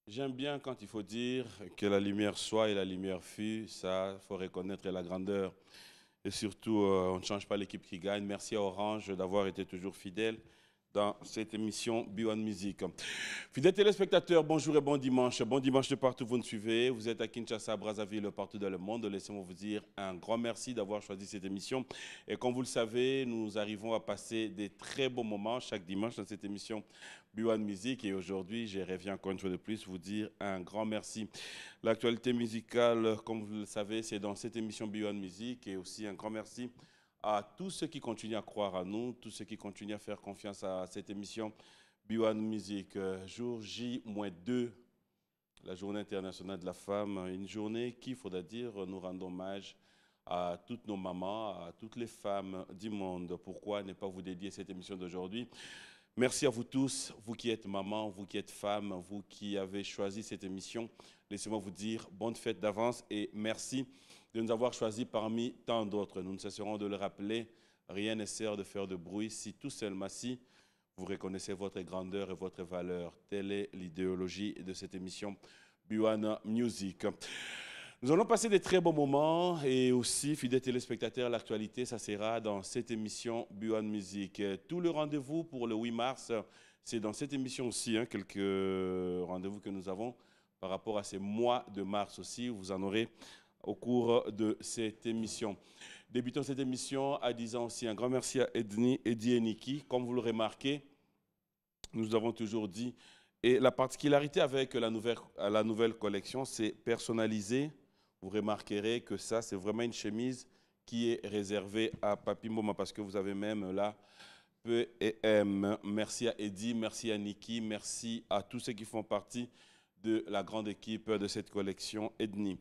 J'aime bien quand il faut dire que la lumière soit et la lumière fut. Ça, il faut reconnaître la grandeur. Et surtout, on ne change pas l'équipe qui gagne. Merci à Orange d'avoir été toujours fidèle dans cette émission B1 Music. Fidèles téléspectateurs, bonjour et bon dimanche. Bon dimanche de partout où vous nous suivez. Vous êtes à Kinshasa, Brazzaville, partout dans le monde. Laissez-moi vous dire un grand merci d'avoir choisi cette émission. Et comme vous le savez, nous arrivons à passer des très beaux moments chaque dimanche dans cette émission B1 Music. Et aujourd'hui, je reviens encore une fois de plus vous dire un grand merci. L'actualité musicale, comme vous le savez, c'est dans cette émission B1 Music. Et aussi un grand merci à tous ceux qui continuent à croire à nous, tous ceux qui continuent à faire confiance à cette émission B1 Music. Jour J-2, la journée internationale de la femme, une journée qui, il faudra dire, nous rend hommage à toutes nos mamans, à toutes les femmes du monde. Pourquoi ne pas vous dédier cette émission d'aujourd'hui? Merci à vous tous, vous qui êtes maman, vous qui êtes femme, vous qui avez choisi cette émission. Laissez-moi vous dire bonne fête d'avance et merci de nous avoir choisis parmi tant d'autres. Nous ne cesserons de le rappeler, rien ne sert de faire de bruit si tout seulement si vous reconnaissez votre grandeur et votre valeur. Telle est l'idéologie de cette émission B1 Music. Nous allons passer des très bons moments et aussi, fidèles téléspectateurs, l'actualité, ça sera dans cette émission B1 Music. Tout le rendez-vous pour le 8 mars, c'est dans cette émission aussi, quelques rendez-vous que nous avons par rapport à ces mois de mars aussi. Vous en aurez au cours de cette émission. Débutons cette émission en disant aussi un grand merci à Eddie et Niki. Comme vous le remarquez, nous avons toujours dit, et la particularité avec la nouvelle collection, c'est personnalisé. Vous remarquerez que ça, c'est vraiment une chemise qui est réservée à Papi Mboma parce que vous avez même là P et M. Merci à Eddie, merci à Niki, merci à tous ceux qui font partie de la grande équipe de cette collection Edni.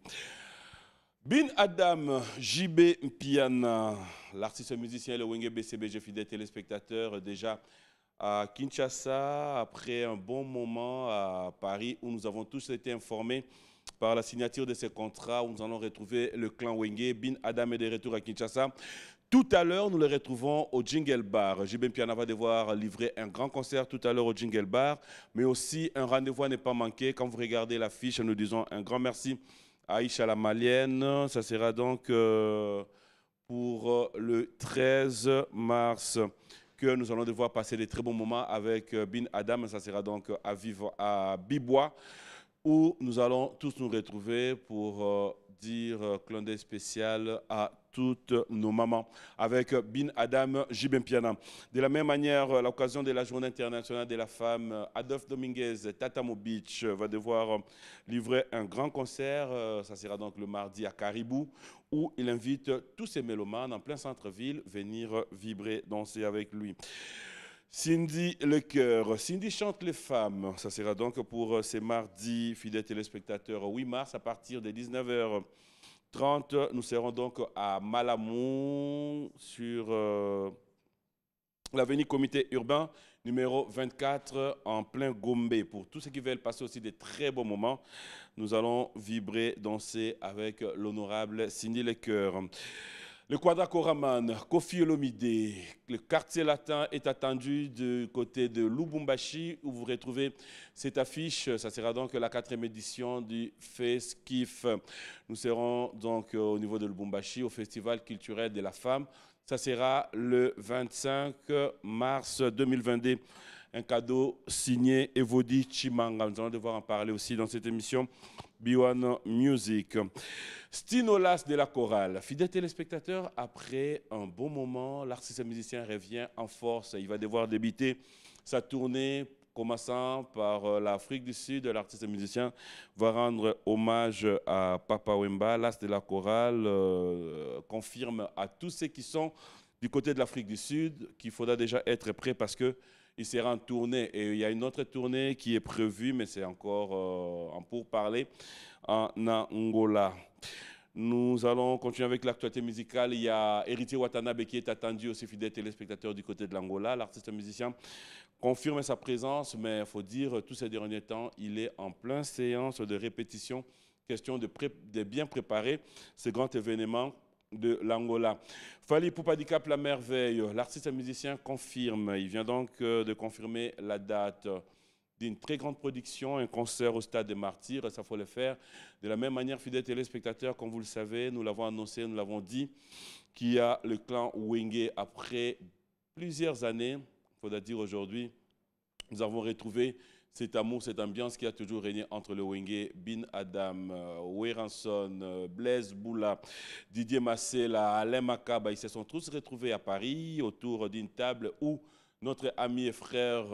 Bin Adam, JB Mpiana, l'artiste musicien, le Wenge BCBG, fidèle téléspectateur, déjà à Kinshasa, après un bon moment à Paris, où nous avons tous été informés par la signature de ce contrat, où nous allons retrouver le clan Wenge. Bin Adam est de retour à Kinshasa. Tout à l'heure, nous le retrouvons au Jingle Bar. JB Mpiana va devoir livrer un grand concert tout à l'heure au Jingle Bar, mais aussi un rendez-vous à ne pas manquer. Quand vous regardez l'affiche, nous disons un grand merci Aïcha la Malienne. Ça sera donc pour le 13 mars que nous allons devoir passer des très bons moments avec Bin Adam. Ça sera donc à Bibois, où nous allons tous nous retrouver pour dire clin d'œil spécial à toutes nos mamans avec Bin Adam Jibempiana. De la même manière, à l'occasion de la Journée internationale de la femme, Adolphe Dominguez, Tatamo Beach, va devoir livrer un grand concert. Ça sera donc le mardi à Caribou, où il invite tous ces mélomanes en plein centre-ville à venir vibrer, danser avec lui. Cindy Le Cœur. Cindy chante les femmes. Ça sera donc pour ces mardis, fidèles téléspectateurs, 8 mars à partir de 19h30. Nous serons donc à Malamou sur l'avenue Comité Urbain numéro 24 en plein Gombe. Pour tous ceux qui veulent passer aussi des très bons moments, nous allons vibrer, danser avec l'honorable Cindy Le Cœur. Le Quadra Koraman, Kofi Olomide, le quartier latin est attendu du côté de Lubumbashi où vous retrouvez cette affiche. Ça sera donc la 4e édition du FESKIF. Nous serons donc au niveau de Lubumbashi au Festival culturel de la femme. Ça sera le 25 mars 2022. Un cadeau signé Evodi Chimanga. Nous allons devoir en parler aussi dans cette émission B1 Music. Stinolas de la chorale. Fidèle téléspectateur, après un bon moment, l'artiste musicien revient en force. Il va devoir débuter sa tournée, commençant par l'Afrique du Sud. L'artiste musicien va rendre hommage à Papa Wemba. L'as de la chorale confirme à tous ceux qui sont du côté de l'Afrique du Sud qu'il faudra déjà être prêt parce que il sera en tournée et il y a une autre tournée qui est prévue, mais c'est encore en pourparlers, en Angola. Nous allons continuer avec l'actualité musicale. Il y a Héritier Watanabe qui est attendu aussi, fidèle téléspectateur du côté de l'Angola. L'artiste musicien confirme sa présence, mais il faut dire, tous ces derniers temps, il est en pleine séance de répétition. Question de bien préparer ce grand événement de l'Angola. Fali Poupadikap La Merveille, l'artiste musicien confirme. Il vient donc de confirmer la date d'une très grande production, un concert au Stade des Martyrs, ça faut le faire. De la même manière, fidèles téléspectateurs, comme vous le savez, nous l'avons annoncé, nous l'avons dit, qu'il y a le clan Wenge après plusieurs années, il faudra dire aujourd'hui, nous avons retrouvé cet amour, cette ambiance qui a toujours régné entre le Wenge, Bin Adam, Weranson, Blaise Boula, Didier Massela, Alain Makaba. Ils se sont tous retrouvés à Paris autour d'une table où notre ami et frère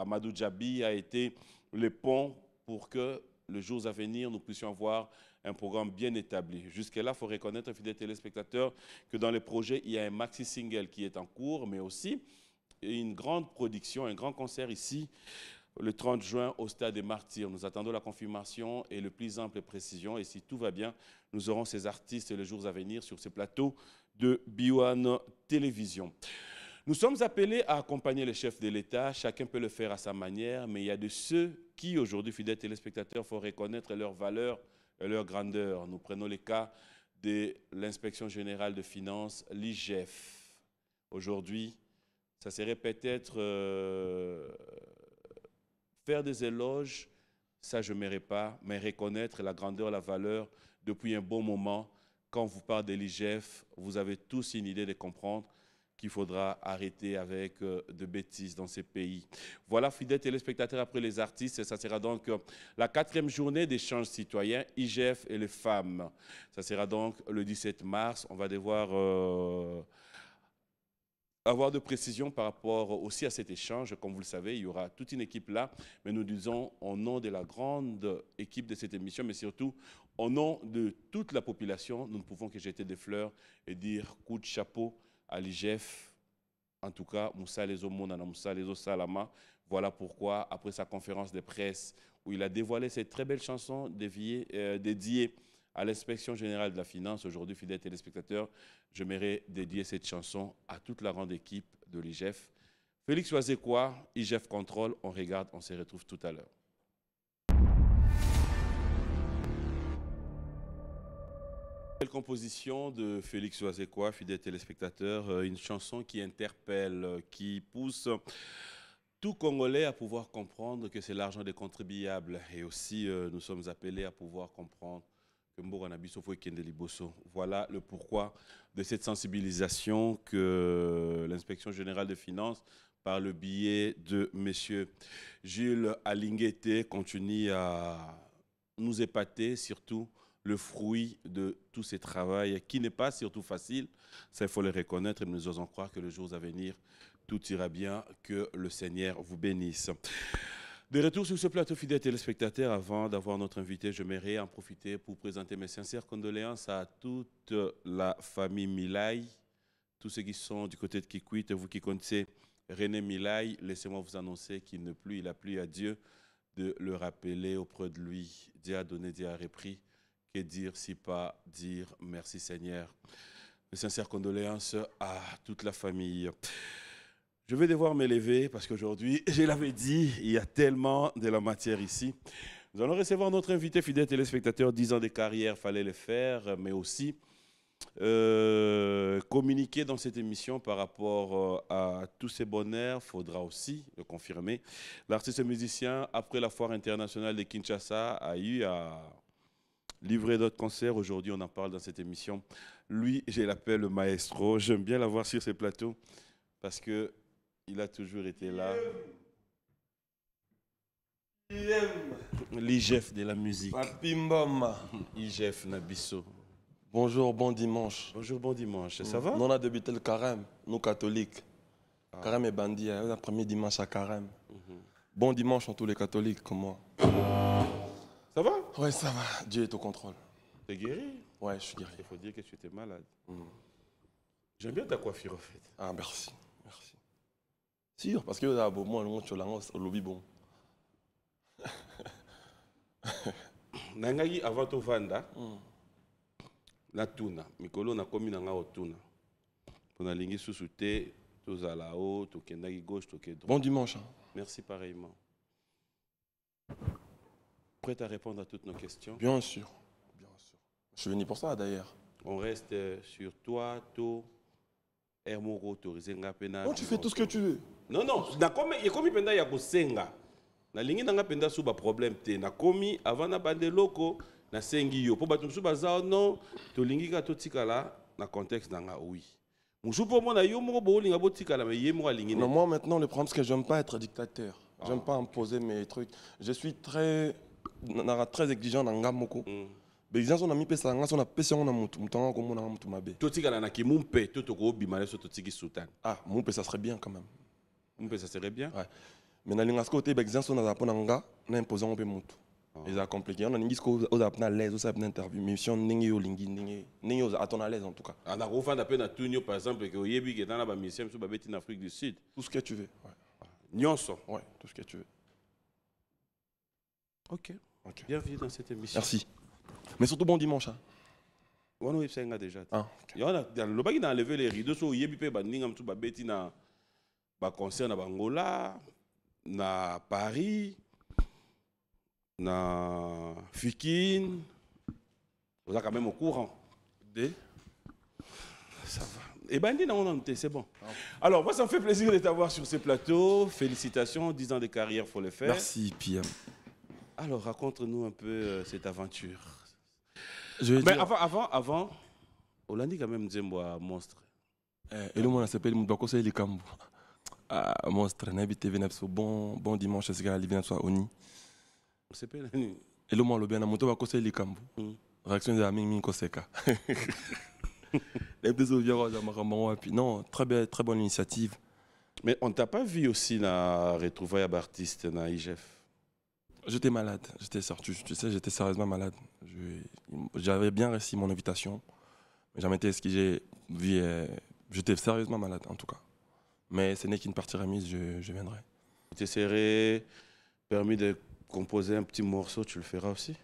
Amadou Djabi a été le pont pour que les jours à venir, nous puissions avoir un programme bien établi. Jusque-là, il faut reconnaître, fidèles téléspectateurs, que dans les projets, il y a un maxi-single qui est en cours, mais aussi une grande production, un grand concert ici, le 30 juin au Stade des Martyrs. Nous attendons la confirmation et le plus ample précision. Et si tout va bien, nous aurons ces artistes les jours à venir sur ces plateaux de B1 Télévision. Nous sommes appelés à accompagner les chefs de l'État. Chacun peut le faire à sa manière, mais il y a de ceux qui, aujourd'hui, fidèles téléspectateurs, il faut reconnaître leur valeur et leur grandeur. Nous prenons le cas de l'Inspection générale de finances, l'IGF. Aujourd'hui, ça serait peut-être faire des éloges, ça je ne m'aimerais pas, mais reconnaître la grandeur, la valeur depuis un bon moment. Quand on vous parle de l'IGF, vous avez tous une idée de comprendre qu'il faudra arrêter avec de bêtises dans ces pays. Voilà, fidèles téléspectateurs, après les artistes, ça sera donc la 4e journée d'échange citoyen, IGF et les femmes. Ça sera donc le 17 mars. On va devoir avoir de précisions par rapport aussi à cet échange. Comme vous le savez, il y aura toute une équipe là, mais nous disons au nom de la grande équipe de cette émission, mais surtout au nom de toute la population, nous ne pouvons que jeter des fleurs et dire coup de chapeau à l'IGF. En tout cas, Moussa Lezo Monana, Moussa Lezo Salama. Voilà pourquoi, après sa conférence de presse, où il a dévoilé cette très belle chanson dédiée à l'Inspection générale de la finance, aujourd'hui, fidèles téléspectateurs, j'aimerais dédier cette chanson à toute la grande équipe de l'IGF. Félix Oazekwa, IGF Contrôle, on regarde, on se retrouve tout à l'heure. Quelle composition de Félix Oazekwa, fidèles téléspectateurs, une chanson qui interpelle, qui pousse tout Congolais à pouvoir comprendre que c'est l'argent des contribuables. Et aussi, nous sommes appelés à pouvoir comprendre que voilà le pourquoi de cette sensibilisation que l'Inspection générale des finances, par le biais de M. Jules Alinguete, continue à nous épater, surtout le fruit de tout ce travail qui n'est pas surtout facile. Ça, il faut le reconnaître et nous osons croire que les jours à venir, tout ira bien, que le Seigneur vous bénisse. De retour sur ce plateau, fidèles téléspectateurs, avant d'avoir notre invité, j'aimerais en profiter pour présenter mes sincères condoléances à toute la famille Milaï, tous ceux qui sont du côté de Kikwit, vous qui connaissez René Milaï, laissez-moi vous annoncer qu'il ne plut, il a plu à Dieu de le rappeler auprès de lui. Dieu a donné, Dieu a repris. Que dire si pas dire merci Seigneur. Mes sincères condoléances à toute la famille. Je vais devoir m'élever parce qu'aujourd'hui, je l'avais dit, il y a tellement de la matière ici. Nous allons recevoir notre invité, fidèle téléspectateur, 10 ans de carrière, il fallait le faire, mais aussi communiquer dans cette émission par rapport à tous ces bonheurs, il faudra aussi le confirmer. L'artiste musicien, après la foire internationale de Kinshasa, a eu à livrer d'autres concerts. Aujourd'hui, on en parle dans cette émission. Lui, je l'appelle le maestro. J'aime bien l'avoir sur ces plateaux parce que il a toujours été là. L'IGF de la musique. Papimbama. IGF Nabisso. Bonjour, bon dimanche. Bonjour, bon dimanche. Ça va? Nous on a débuté le carême, nous catholiques. Carême et bandit, le premier dimanche à carême. Bon dimanche à tous les catholiques comme moi. Ça va? Ouais, ça va. Dieu est au contrôle. T'es guéri? Ouais, je suis guéri. Il faut dire que tu étais malade. J'aime bien ta coiffure, en fait. Ah, merci. Merci. Sûr, parce que là, moi, je suis là, au lobby, bon. Nangaki avant to vanda. Na tuna. Mikolo na komi na nga otuna. Pona lingi susute, tozala o, tokendaki gauche, toke droite. Bon dimanche. Hein. Merci pareillement. Prêt à répondre à toutes nos questions? Bien sûr. Bien sûr. Je suis venu pour ça, d'ailleurs. On reste sur toi, to, Hermoro, autorisé. Non, tu fais tout ce que tu veux. Non, non. Il y a combien de Penda Yakosenga? na lingi nanga penda sous ba problème te na komi avant na bande loko na sengi yo po batum sous baza non to lingi ka to tikala na contexte nanga oui musu po mona yo moko bo linga bo tikala mais yé mo lingi non moi maintenant le problème c'est que j'aime pas être dictateur. J'aime pas imposer mes trucs. Je suis très exigeant dans ngamoko. L'exigence on a mis pesa nga on a pesa on a mutonga comme on a mutu mabe. To tikala na ki mumpe to ko bimale so to tiki sultan. Ah mumpe ça serait bien quand même. Mumpe ça serait bien. Ouais. Mais dans l'ingas côté l'exigence on a pour nga na imposer on peut mutu. Ils a compliqué. On a n'ingis ko aux à l'aise aux à interview mission ningi yo lingi ningi aux à ton à l'aise en tout cas. On a refait d'appel à Tunio par exemple que yebi que dans la mission sur babeti en Afrique du Sud. Tout ce que tu veux. Ouais. Nyonso. Ouais, tout ce que tu veux. OK. Bienvenue dans cette émission. Merci. Mais surtout bon dimanche. On a fait déjà. Ah, okay. Le bag a enlevé les rideaux so yebi pe bandinga mtu babeti na ba concert na Bangola na Paris na Fikine. Vous êtes quand même au courant. Ça va. Et ben c'est bon. Alors moi ça me fait plaisir de t'avoir sur ce plateau. Félicitations, 10 ans de carrière, faut le faire. Merci Pierre. Alors raconte-nous un peu cette aventure. Mais avant, Hollandi quand même Nzembo monstre. Et le monde s'appelle Moudbako c'est Likambo. Monstre, n'habite venepso bon dimanche c'est gars livre soit Oni. C'est pas nani. Et le monde le bien na moto bako c'est Likambo. Réaction de Ming Koseka. Non, très bonne initiative. Mais on t'a pas vu aussi dans retrouvailles d'artistes dans IGF? J'étais malade, j'étais sorti, tu sais, j'étais sérieusement malade. J'avais bien reçu mon invitation, mais jamais été ce que j'ai vu. J'étais sérieusement malade en tout cas. Mais ce n'est qu'une partie remise, je viendrai. Tu te serais permis de composer un petit morceau, tu le feras aussi?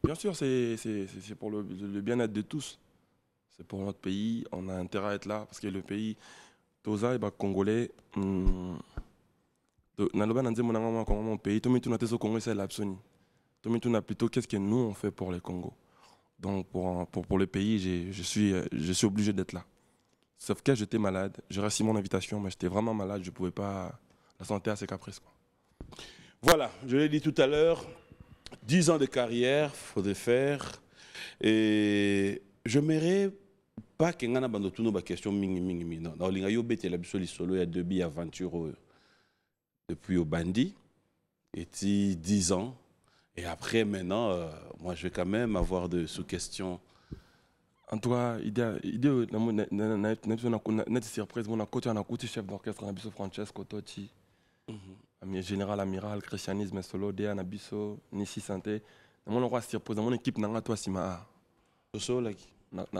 Bien sûr, c'est pour le bien-être de tous. C'est pour notre pays, on a intérêt à être là parce que le pays, Toza et Congolais, mon pays, tout le monde Congo, c'est l'absolu. Tout le monde plutôt qu'est-ce que nous on fait pour le Congo. Donc pour le pays, je suis obligé d'être là. Sauf que j'étais malade, j'ai reçu mon invitation, mais j'étais vraiment malade, je ne pouvais pas. La santé a ses caprices, quoi. Voilà, je l'ai dit tout à l'heure, 10 ans de carrière, il faut le faire. Et je m'aimerais pas que ngana bando tuno ba question mingi non na linga yo bete la biso li solo ya debi aventure depuis au bandi et 10 ans et après maintenant moi je vais quand même avoir de sous-questions. En tout cas idée na surprise mon côté on a côté chef d'orchestre na biso Francesco Totti général amiral christianisme solo de na biso Nissi Santé mon roi surprise mon équipe nanga toi sima solo là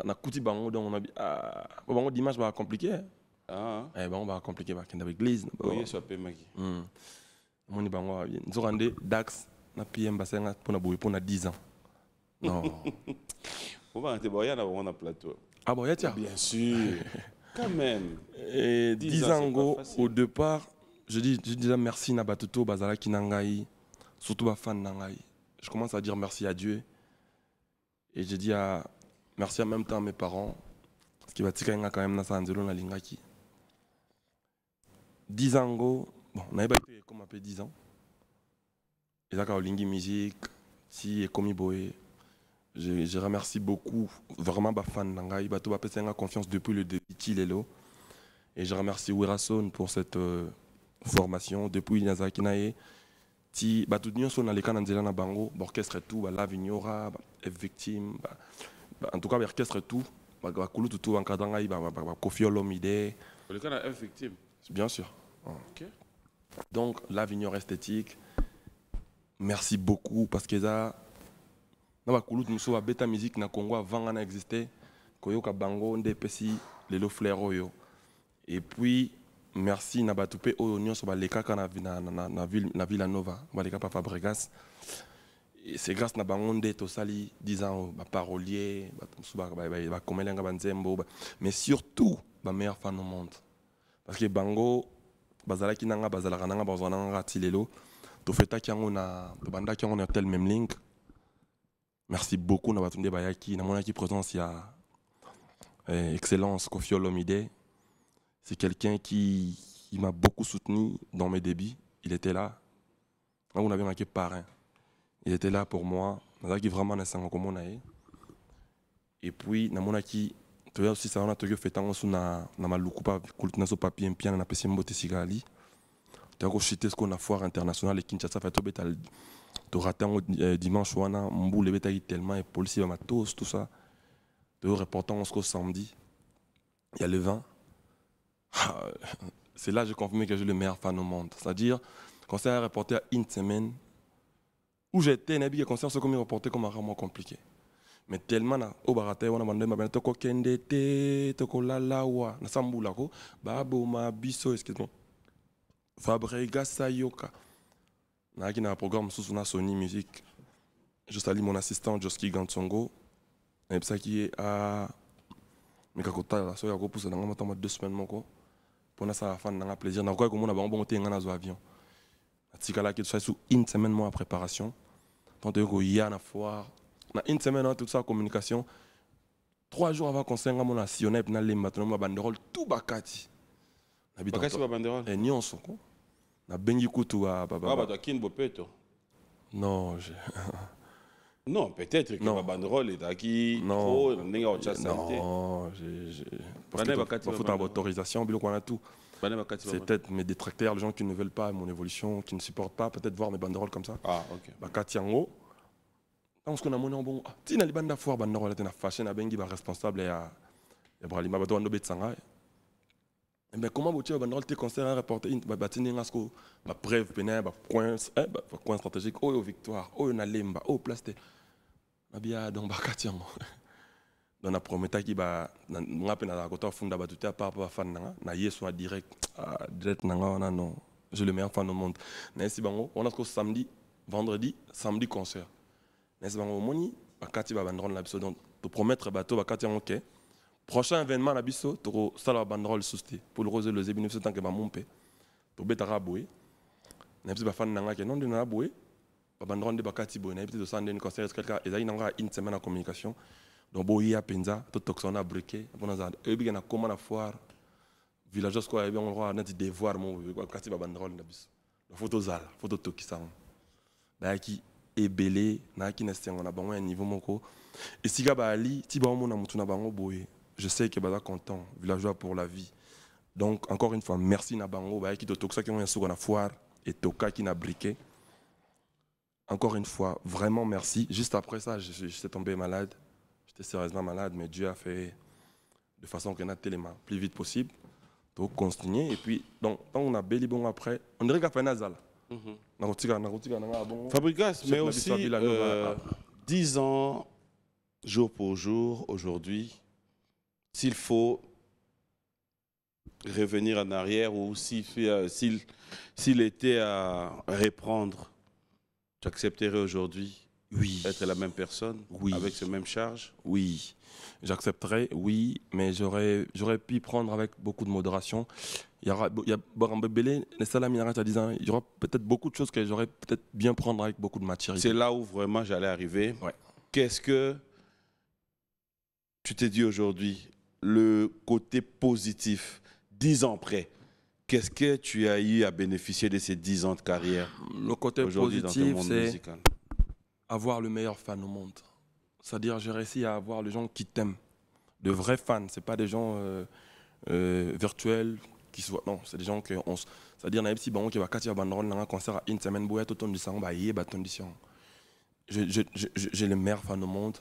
na kuti bango donc on a bango dimanche va compliqué bon va compliqué va kenda église oui ça peut maki moni bango nzorande dax na PM basenga pour na boy pour na 10 ans non on va te boya na on a plateau ah bon ya bien sûr quand même et 10 ans au départ je disais merci na batuto bazala kinangai surtout ba fan nangai je commence à dire merci à Dieu et je dis merci en même temps à mes parents, parce qu'il va tirer quand même dans sa anzelo na lingaki. 10 ans, bon, on avait été comme après 10 ans. Et là, quand Lingi Musique, si et Komi Boé, je remercie beaucoup, vraiment ma fan nangai, bah tout va passer en confiance depuis le début, Tilelo. Et je remercie Wirason pour cette formation depuis Niazaki Nae. Si bah tout nous sommes dans les canaux de na bango, orchestre et tout, bah la Vignora, F victime, en tout cas l'orchestre et tout, bah tout encadrant bah Kofi Olomide. Le cas de F victime. Bien sûr. Ok. Donc la Vignora esthétique. Merci beaucoup parce que ça, na ba kulu nous beta musique na Congo avant na existé, koyoka bango ndepesi lelo flero yo. Et puis merci na batupé oyo nyonso ba lekaka na ville Nova, ba lekaka pa Fabregas. Et c'est grâce na bango nde to sali 10 ans ba parolier, ba komelenga banzembo, mais surtout ba meilleur fan au monde. Parce que bango bazalaki nanga bazalaka nanga bazwana tilelo. To feta kiango na to banda kiango na tel même link. Merci beaucoup na batunde bayaki na monaki présence ya excellence Kofi Olomide. C'est quelqu'un qui m'a beaucoup soutenu dans mes débuts. Il était là. On avait un parrain. Il était là pour moi. Qui vraiment comme on a. Et puis, namonaki, tu as aussi ça on a fait tant sur na maluku pa kultina so papier bien na pesi mbote sigali. Tu as chité ce qu'on a foire internationale et Kinshasa fait tout bétal. Tu raté dimanche wana mboule bétal tellement et policier ma tous tout ça. Tu reportant ce samedi. Il y a le 20. C'est là que j'ai confirmé que j'ai le meilleur fan au monde. C'est-à-dire, quand c'est un reporter à une semaine, où j'étais, il y a concert, c'est comme un reporter comme un vraiment compliqué. Mais tellement, au baraté, on a demandé, ma toko kende te, toko lalawa, na sambula ko, babo ma biso, excuse-moi, Fabrega Sayoka. Na qui na un programme sous na Sony Music. Je salue mon assistant Joski Gantsongo. Et ça qui est à Mikakota, la soya ko pousse dans un 2 semaines mon pour ça fan na plaisir na quoi comme on a bon té ngana zo avion. Atikala qui sous une semaine moi en préparation. Tant que y a na foire. Na une semaine tout ça communication. 3 jours avant qu'on s'en mon national na les maintenant ma banderole tout bakati. Bakati ba banderole. Et nyonso ko. Na bengi kutu a baba. Ah ba kin bopeto. Non, non, peut-être que ma banderole est acquis trop, n'est pas non, parce qu'il faut avoir autorisation, tout. C'est peut-être mes détracteurs, les gens qui ne veulent pas mon évolution, qui ne supportent pas, peut-être voir mes banderoles comme ça. Ah, ok. Bakati en haut. Parce qu'on a mon bon. Si na libanda foire banderole est na fashion na bengi ba responsable ya Bralima bato ando betsanga. Mais comment vous banderole te concert à reporter ba batini ngasko ba preuve pénal ba point stratégique oh victoire oh na lemba oh place Nabia donc bakati yango. Dans la prometa qui ba ngape na kota funda ba tout à part ba fan na yeso direct nanga non. Je le meilleur fan au monde. Na si bango on a ko samedi, vendredi, samedi concert. Na si bango moni bakati ba bandron la biso donc to promettre bateau bakati yango OK. Prochain événement la biso to sala bandrol sousti pour le rose le zebinu tant que ba mompe. To betara boy. Na si ba fan nanga ke non de na boy. Bandron de bakati boy na peut-être sande une concert quelqu'un et ça nanga une semaine en communication. Donc boy a penza to toxona briqué pour na e bi na comment na foire villageois quoi et bien on va net devoir mon bakati ba bandrol na biso. Photo zala, photo tokisa. Ba ki ebelé na ki na stengo na bango un niveau moko. Et si ga ba ali ti ba mo na mutu na bango boy. Je sais que baza content, villageois pour la vie. Donc encore une fois merci na bango ba ki to toxa ki on sur na foire et toka qui na briqué. Encore une fois, vraiment merci. Juste après ça, j'étais tombé malade. J'étais sérieusement malade, mais Dieu a fait de façon qu'on a tellement plus vite possible. Donc, continuer. Et puis, donc, on a belli bon après. On dirait qu'on a fait Nazal. Fabrigas, mais aussi 10 ans, jour pour jour, aujourd'hui, s'il faut revenir en arrière ou s'il était à reprendre, tu accepterais aujourd'hui être la même personne, avec ce même charge? Oui, j'accepterais, oui, mais j'aurais pu prendre avec beaucoup de modération. Il y a peut-être beaucoup de choses que j'aurais peut-être bien prendre avec beaucoup de maturité. C'est là où vraiment j'allais arriver. Ouais. Qu'est-ce que tu t'es dit aujourd'hui, le côté positif, 10 ans après? Qu'est-ce que tu as eu à bénéficier de ces 10 ans de carrière? Le côté positif, c'est avoir le meilleur fan au monde. C'est-à-dire, j'ai réussi à avoir les gens qui t'aiment. De vrais fans, ce pas des gens virtuels qui se voient. Non, c'est des gens qui ont. C'est-à-dire, si bon, qui va casser un concert à une semaine, j'ai le meilleur fan au monde.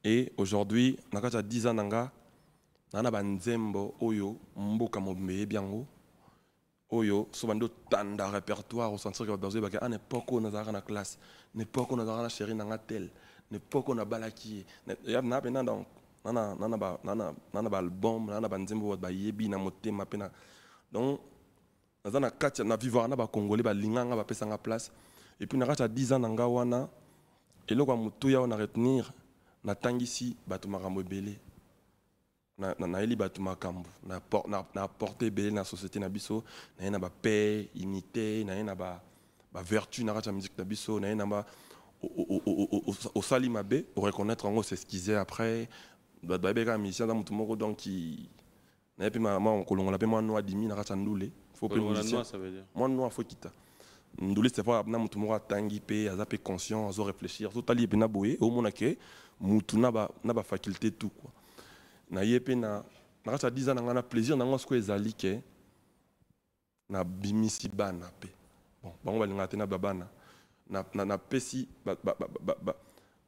Et aujourd'hui, on a 10 ans, on a un oyo, mboka mobé biango. Oyo, souvent tanda répertoire au centre que besoin à n'époque où on a la classe, n'époque où on a la chérie dans tel, n'époque où on a balaki, y a na pena donc nana album, nana banzembo ba yebi na motema pena. Donc na katia na vivre na ba congolais ba linganga ba pesa nga place et puis na katia 10 ans nga wana et lo kwa mutu ya on a retenir na tangisi bato makambo ebele. Na eli batu makambu na apporter belé na société na biso na ba paix unité na ba vertu na la musique na biso na ba au sali mabe pour reconnaître en c'est ce qu'ils aient après ba beka musicien dans mutu moko donc qui na pe ma on kolongola pe moi noa dimi na racha ndule faut que musicien ça veut dire moi noa faut kita nduli c'est fois na mutu moko tangi pe azape conscient azo réfléchir tout ali pe na boye au mona ke mutu na ba faculté tout quoi na yepe na ça 10 ans na plaisir na ngo ezali ke na bimisi bana pe bon bango balinga te na babana na pesi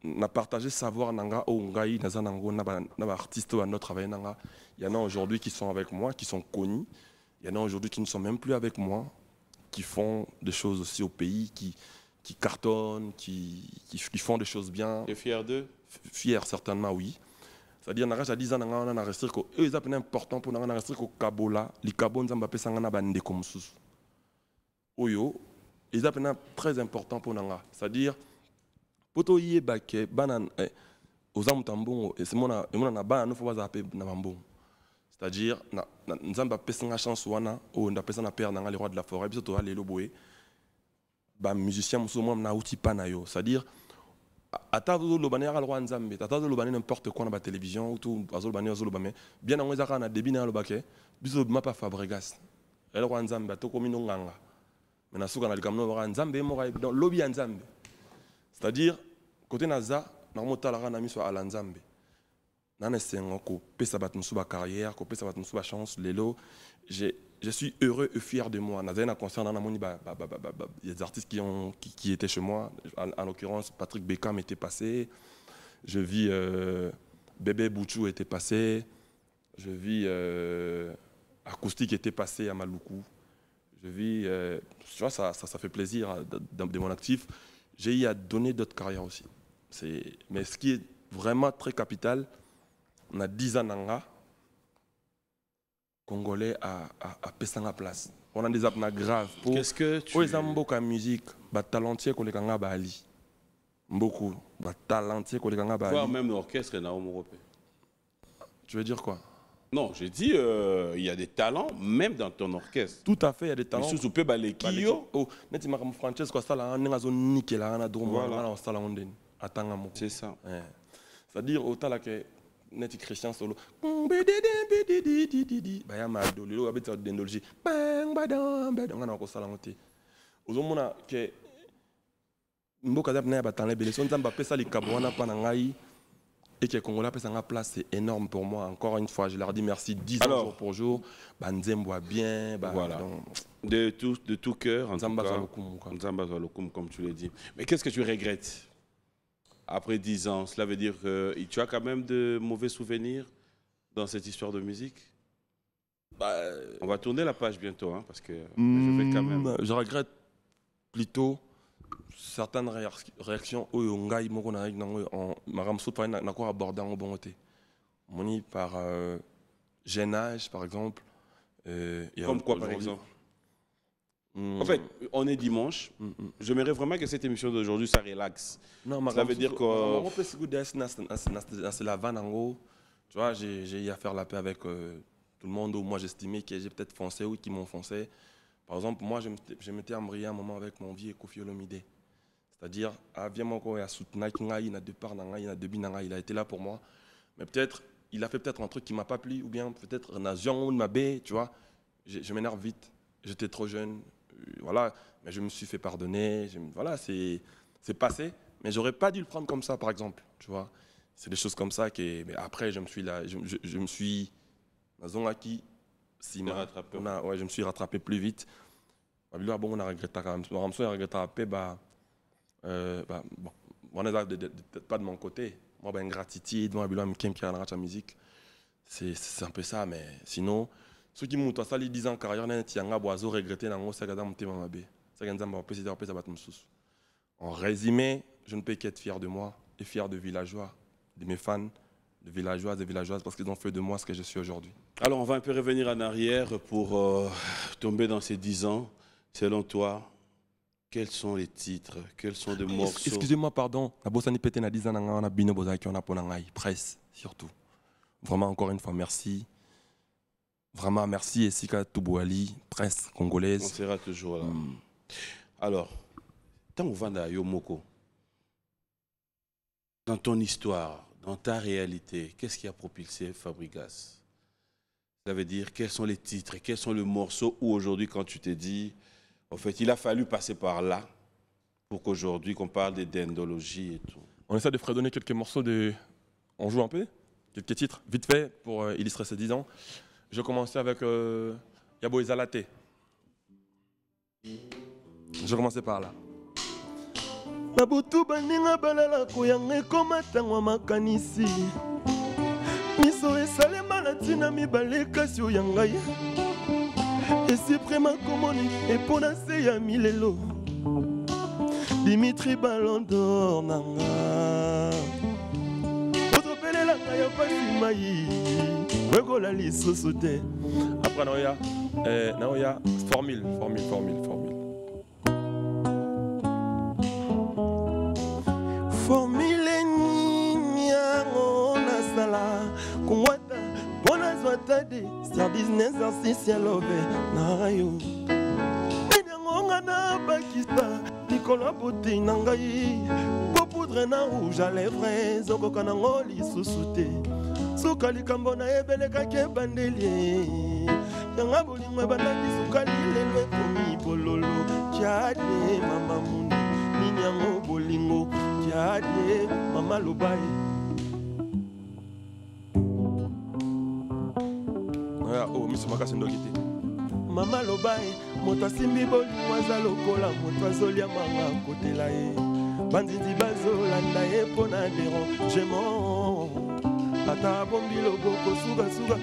na partager savoir nanga o ngai na zanango na ba artistes à notre travail nanga il y en a aujourd'hui qui sont avec moi qui sont connus il y en a aujourd'hui qui ne sont même plus avec moi qui font des choses aussi au pays qui cartonnent qui font des choses bien. Tu es fier d'eux? Fier certainement oui. C'est-à-dire nanga 10 ans nanga na rester ko eux ça important pour nanga rester ko kabola li kabo nzamba pesa ngana bande comme mususu. Oyo ils appellent très important pour nanga. C'est-à-dire poto yeba ke bana aux amutambongo et c'est mona na bana no faut pas appeler na bambongo. C'est-à-dire nzamba pesa nga chance wana o nda pesa na père nanga les rois de la forêt biso to aller loboé ba musicien mususu mo na uti pana yo. C'est-à-dire atado lo banera le roi nzambe atado lo banera n'importe quoi na ba télévision ou tout azolo banera azolo bamé bien en ezaka na débit na lo baké biso mapa Fabregas le roi nzambe to komino nganga mais na suka na likamno roi nzambe mo dans lobby nzambe c'est-à-dire côté naza na motala na miso ala nzambe nana sengo ko pesa bat musu ba carrière ko pesa bat musu ba chance lelo je suis heureux et fier de moi. Nazana concernant les artistes qui étaient chez moi, en l'occurrence Patrick Beckham était passé, je vis Bébé Bouchou était passé, je vis Acoustique était passé à Maluku, je vis, tu vois, ça fait plaisir de mon actif. J'ai eu à donner d'autres carrières aussi. Mais ce qui est vraiment très capital, on a 10 ans nanga. Congolais à Pessanga place. On a des apnas graves. Qu'est-ce que tu... Pour beaucoup de musique, bah talentier qu'on les ganga bali. Beaucoup, bah talentier qu'on les ganga bali. Voire même l'orchestre est Naomorope. Tu veux dire quoi? Non, j'ai dit il y a des talents même dans ton orchestre. Tout à fait, il y a des talents. Mais sous Balekio. Oh, net ma Francesco ça là, on est zone nickel là, on a drum, on a là on den. Attends c'est ça. C'est-à-dire autant là que net Christian solo baya mado lelo abeta dendolji bang badam badam ngana ko sala ngote ozomona ke mboka zap na batana bele son nzamba pesa likabo wana pa na ngai et que Congolais pesa nga place c'est énorme pour moi encore une fois je leur dis merci 10 ans jour pour jour ba nzembo bien ba voilà de tout cœur nzamba zalokum comme tu l'as dit mais qu'est-ce que tu regrettes? Après 10 ans, cela veut dire que tu as quand même de mauvais souvenirs dans cette histoire de musique? On va tourner la page bientôt, hein, parce que je vais quand même... Je regrette plutôt certaines réactions où ngai moko na en maram so na ko aborder en bon côté. Moni par jeune âge par exemple. Comme quoi par exemple? En fait, on est dimanche. J'aimerais vraiment que cette émission d'aujourd'hui, ça relaxe. Non, ça veut dire que... Tu vois, j'ai eu à faire la paix avec tout le monde où moi j'estimais que j'ai peut-être foncé ou qui m'ont foncé. Par exemple, moi, je m'étais embrayé un moment avec mon vieux Kofi Olomide. C'est-à-dire, il a été là pour moi. Mais peut-être, il a fait peut-être un truc qui ne m'a pas plu, ou bien peut-être Nation ou Mabé, tu vois. Je m'énerve vite. J'étais trop jeune. Voilà, mais je me suis fait pardonner. Voilà, c'est passé. Mais j'aurais pas dû le prendre comme ça, par exemple. Tu vois, c'est des choses comme ça que. Mais après, je me suis là, je me suis. Je me suis rattrapé plus vite. Bon, on a regretté quand même. On a regretté bon, on est pas de mon côté. Moi, ben gratitude, moi, je suis qui a la musique. C'est un peu ça, mais sinon. Ceux qui m'ont fait 10 ans de carrière, en résumé, je ne peux qu'être fier de moi et fier de villageois, de mes fans, de villageoises et villageoises, parce qu'ils ont fait de moi ce que je suis aujourd'hui. Alors, on va un peu revenir en arrière pour tomber dans ces 10 ans. Selon toi, quels sont les titres? Quels sont les morceaux? Excusez-moi, pardon. La Bossani Pété na 10 ans, on a Bino Bozaki, on a Ponangaï, presse, surtout. Vraiment, encore une fois, merci. Vraiment, merci Essika Toubouali, presse congolaise. On sera toujours là. Alors, tant on va dans Yomoko, dans ton histoire, dans ta réalité, qu'est-ce qui a propulsé Fabregas? Ça veut dire, quels sont les titres, quels sont les morceaux où aujourd'hui, quand tu t'es dit, En fait, il a fallu passer par là pour qu'aujourd'hui, qu'on parle de dendologie et tout. On essaie de fredonner quelques morceaux de... On joue un peu? Quelques titres, vite fait, pour illustrer ces 10 ans. Je vais commencer avec Yabo Ezalate. Je vais commencer par là. Nabutu baninga balala koyanga komatangwa makanisi miso esalema na ntina mibale kasi oya ngai esiprema komoni epona se ya milelo Dimitri Ballon d'Or nanga otopelela ngai ya pasi mai wekola lisusu te. Après naoya formule. Formule nini yango nasala kongwata mpona zwata de service n'exercice ya lobe na yo nini yango nga na bakisa likolo ya bote na ngai po poudre na rouge à lèvre zokoka nango lisusu te suka likambo na ebelekaki ebandeli yanga bolingo ebandaki sukali lelo ekomi bololo kiade mama muni nini yango bolingo kiade mama lobai miso makasi ndoki te mama lobai moto asimbi bolingo aza lokola moto azoliamanga kotela ye banzindi bazolanda ye mpona dérangement ata bombi loboko sugasuga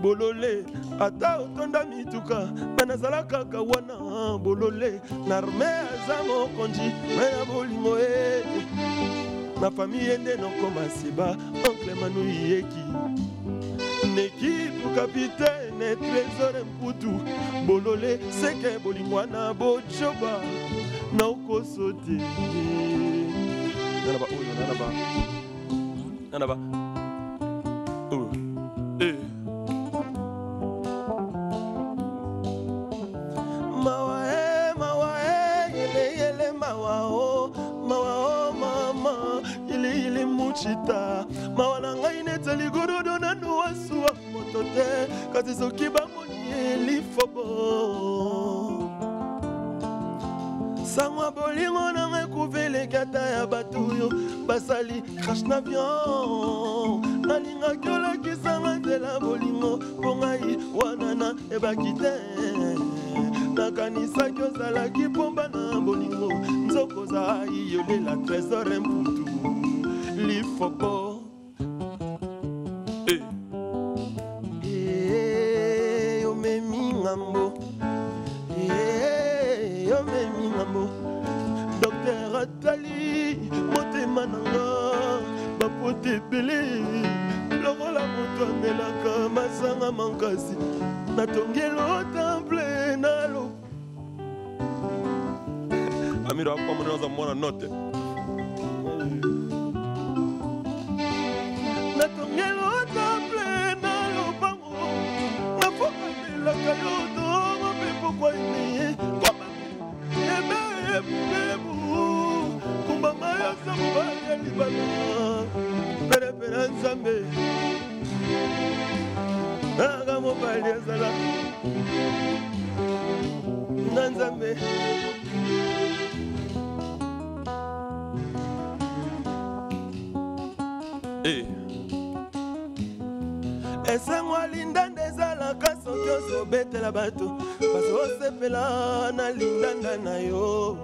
bolole ata otonda mituka me nazala kaka wana bolole na arme aza mokonzi me ya bolingo e na fami ye nde nokoma siba oncle manui yeki nekipu kapitaine trésor mputu bolole seke bolingo wana bojoba na okoso te Nanaba. Mawa yele mawa mama ili muchita mawa na ngai neteli gododo na nuasuwa moto te kasi soki bamoni elifobo sangwa bolingo na ngai kuveleki ata ya bato oyo basali crash na avion nalingaki olakisanga nzela bolingo mpo ngai wana na ebaki te nakanisaki ozalaki pomba na bolingo nzokoza iyolela trésor mputu lifopo omemi ngambo omemi ngambo docteur atali motema nanga bapote ebele lokola moto amelaka masanga makasi natongelo temple nalo amiro akomoneza mwana note natongelo temple nalo bango nafokamelaka yo tongo mpe pokwa emeye ebebu kumbanga ya sango baya libala perepera nzambe nanga mobali ezala na nzambe esango alindanda ezalaka soki ozobetela bato bazosepela na lindanda na yo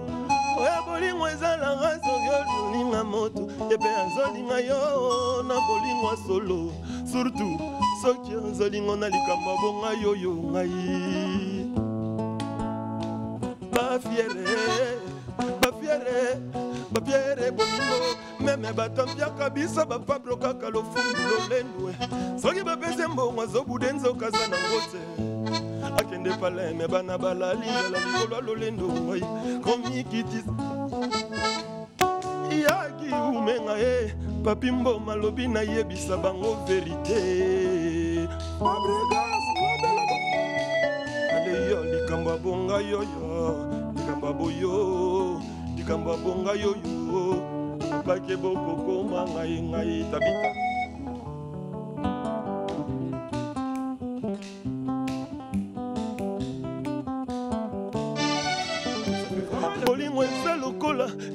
oya bolingo ezalaka soki ozolinga moto epe azolinga yo na bolingo solo surtout soki ozolingo na likambo abonga yoyo ngai bafiere bolingo meme bato mpiaka biso bapablo kaka lofundu lolendwe soki bapese mbongo azobude nzoka aza nango te akende paleme bana balali nzala likolo lolendo ngai komikitisa yaki umenga ye papi mboma lobi nayebisa bango verite aleyo likambo abonga yoyo likambo aboyo likambo abonga yoyo apake bokokoma ngai tabita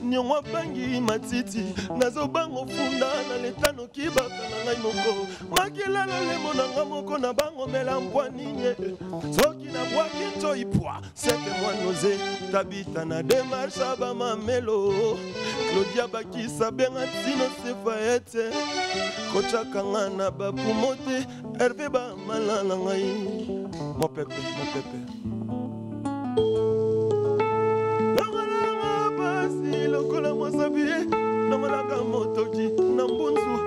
nyongwa bangi matiti nazobango funda na letano kibaka na ngai moko makila lolemo na nga moko na bango mela mpwaninye soki na bwaki nto ipwa seke mwanoze tabita na demarshe bamamelo Claudia bakisa benga tino sefayete kochaka nga na bapumo te Hervé bamalala ngai mopepe lokola mosabi namalaka motoki na mbunzu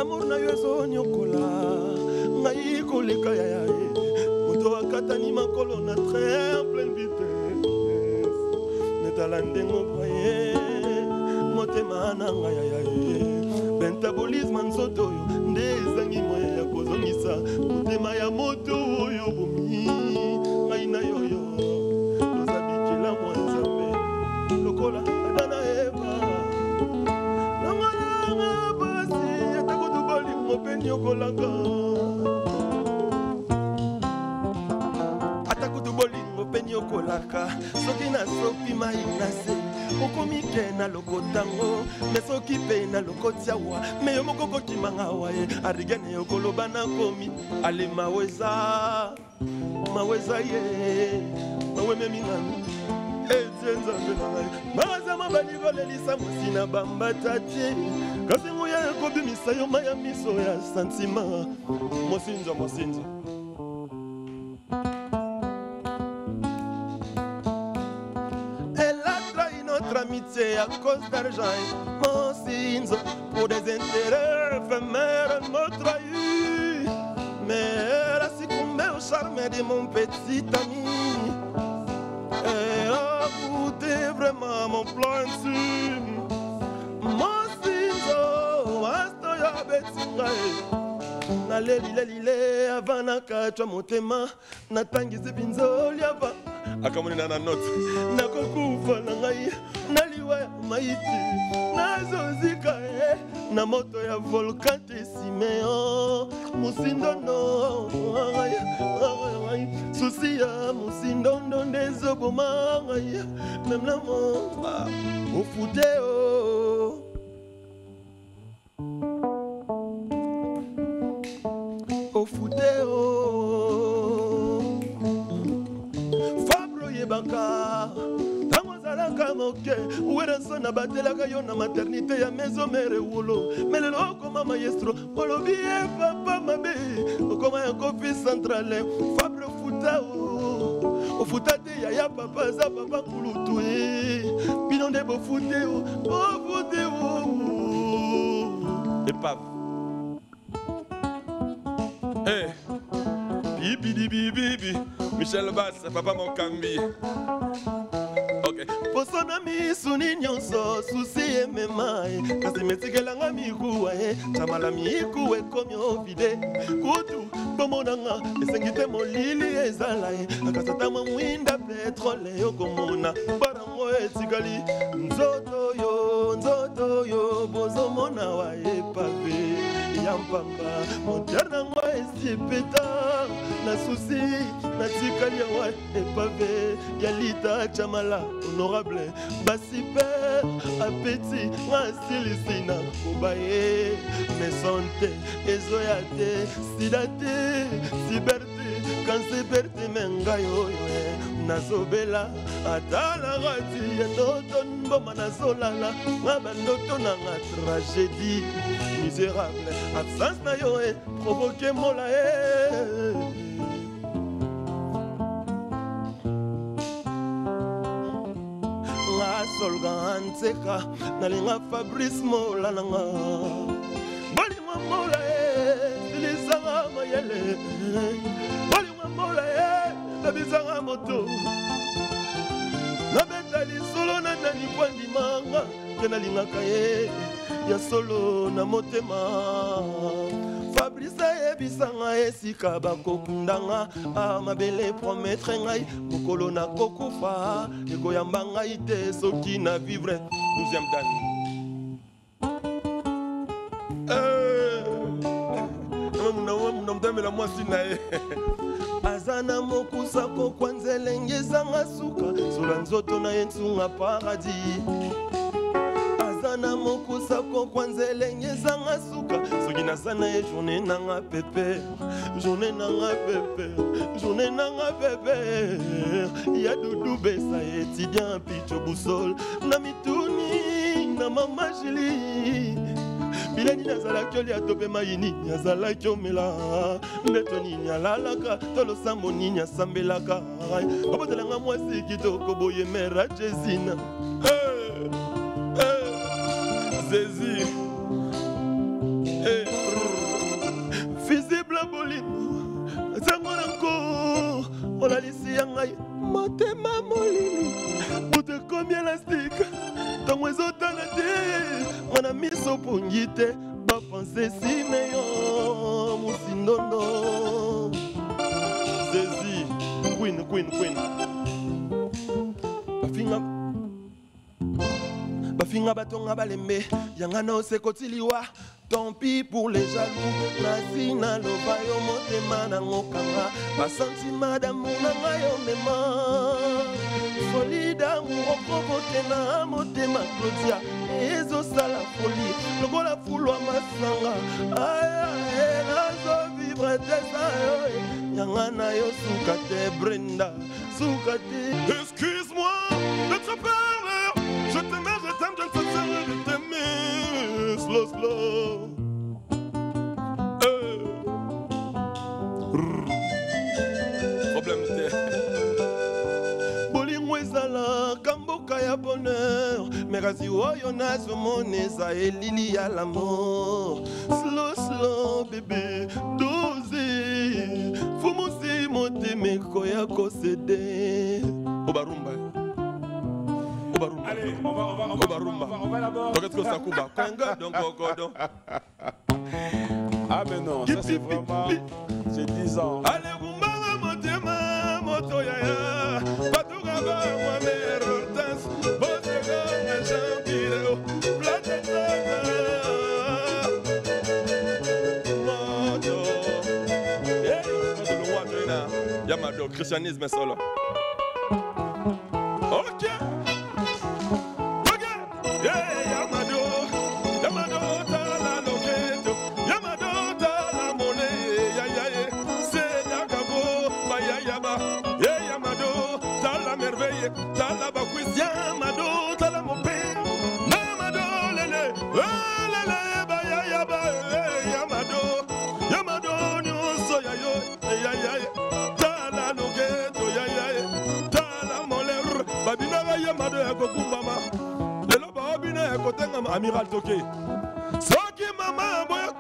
amour na yo ezonyokola ngai koleka yaya moto akatani makolo na train en pleine vitesse netala ndengo boye motema na ngai yaya metabolisme nzoto oyo nde ezangi moye ya kozongisa motema ya moto oyo bomi ngai na yoyo lokola adana eva nangana basi atakutubali mopeni okolanga atakutubali mopeni okolaka soki na sopi mai nase okomi ke na lokotango me soki pe na lokotiawa me yo moko kokimanga waye arigene okoloba na komi ale maweza ye mawe meminganu mazama balikolelisa mosina bambatati kasi moya ekobimisa yo maya miso ya santima mosinzo Elle a trahi notre amitié à cause d'argent mosinzo pour des intérêts éphémères elle m'a trahi mais elle a succombé au charme de mon petit ami. Vraiment mon plan intime mon ciseau asto ya betingae na lelile avant na kachwa motema na tangisi binzoli ava akamonena na note nakokufa na ngai naliwa ya maiti nazozika na moto ya volcan te simeo musindono susi ya musindono ndezoboma ngai même la mort au foudéo Fabro yebaka tamozalaka moke uweranso na batelaka yo na maternité ya maison mere wolo melelo okoma maestro olobi ye papa mabe okoma ya kofi centrale Fabro futao ofuta te yaya papa za papa kulutu bino nde bofuteo epave bibi Michel Bass papa Mokambi ok posona misuni nyonso susi ememae kasi metikelanga mikuwa tamala miku ekomi ovide kutu bomonanga esengi te molili ezala akasatama mwinda petrole yokomona barango etikali nzoto yo bozomona wa epave ya mpamba moderna ngo esipeta na susi na tikali wa epave ya lita chamala honorable basiper apeti ngasilisi na kobaye mesonte ezoya te sida te siberte kanseberte mengayo nazobela atala rati ya ndoto mboma nazolala ngaba ndoto na nga tragédie misérable absence na yo provoqué mola solga nseka nalinga Fabrice mola nanga bolinga mola silisanga mayele bolinga mola babizanga moto nabeta lisolo na nani kwandimanga ke nalingaka ye ya solo na motema Fabrice ebisanga esika bakokundanga mabele promettre ngai mokolo na kokufa ekoyamba ngai te soki na vivre 12e dan kontemela mwasi na ye azana mokusa kokwanza elenge ezanga suka sola nzoto na ye nsunga paradis azana mokusa kokwanza elenge ezanga suka soki naza na ye journée nanga pepe journée nanga pepe journée nanga pepe ya dudu besa étudiant picho busol na mituni na mama Julie bileni nazalaki olia tope mai nini azalaki omela mbeto nini alalaka tolosambo nini asambelaka obotelanga mwasi kitoko boye mera jesina Zézi visible bolimo zango nango olalisi ya ngai motema molili bute komi elastique ntango ezotala te mwana miso pongi te bapense simeyo mosindondo Zézi queen bafinga batonga balembe yanga na osekotiliwa tant pis pour les jaloux nasi na loba yo motema nango kanga basentima d'amour nanga yo mema folie d'amour oprovoke na motema Claudia ezosala folie lokola fulwa masanga aya nazovivre te sa yo yanga na yo suka te Brenda suka te excuse-moi de te parler je t'aimais, je t'aime, je ne cesserai de t'aimer. Slow, slow. Problème de Bolingo ezala kamboka ya bonheur. Mais kasi oyo nazomona elili ya l'amour. Slow, slow, bébé, dosé. Fumusi moteme koya kosede. Obarumba. Allez, on va d'abord. Ah mais non, ça c'est vraiment... J'ai 10 ans. Allez, Rumbanga motema moto yaya Patuga ba wa mero dance Botega na champiro Plateta Moto Yamado, christianisme solo. Ok. Tala bakwisi Yamado, tala mon père Namado, lele, lele, baya yaba Yamado, Yamado, nyonso yayo Tala logeto yayo Tala moler Babina Yamado yako kumbama Lelo babina yako tenga Amiral Toke Soki mama boya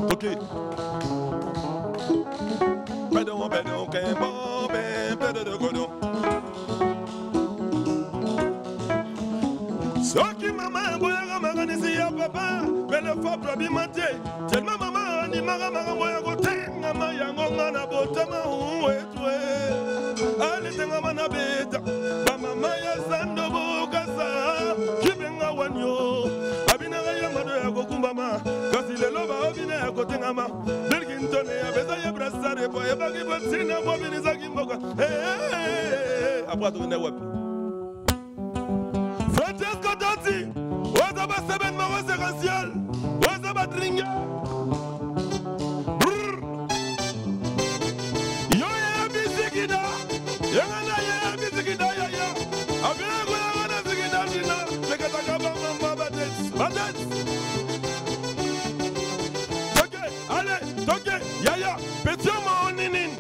Toke Pedon, kembo, pedon de godon Soki mama boya maganisi ya papa Bele fabra bimate Tellement mama ni maga boya gotenga mayango ngana botama uwetwe Ale tenga mana beta Ba mama ya sando bukasa Kibenga wanyo Abina ya mado ya gokumbama Kasi lelo ba obina ya gotenga ma Bergintone ya beza ya brasare boya bagi botsina bobini za kimboka Après tourner wapi Francesco Totti, Wazaba Seben Maro Séquentiel, Wazaba Dringa. Yo ya bisikida, yana ya bisikida ya. Abina kuna bisikida jina, lekataka mama badet. Toke, allez, toke, ya, petit mo ninin.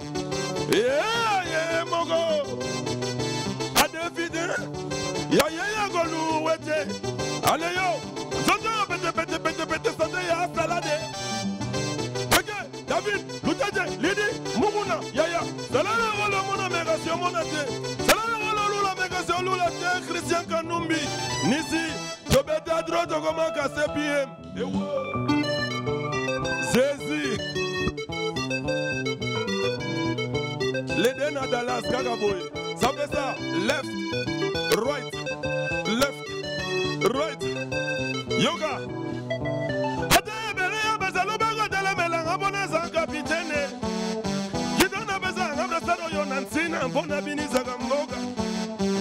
Yeah, mogo. Adefide. Ya golu wete ale yo zozo pete sande ya salade ok David Lutaje Lidi Muguna ya salade wala mona megation mona te salade wala lula megation lula te Christian Kanumbi nisi to beta droto koma ka CPM Zézi Ledena Dallas Kagaboy ça fait ça left right right yoga hata bele ya bazalo bago dele melanga bona zanga Pona binisa kamboka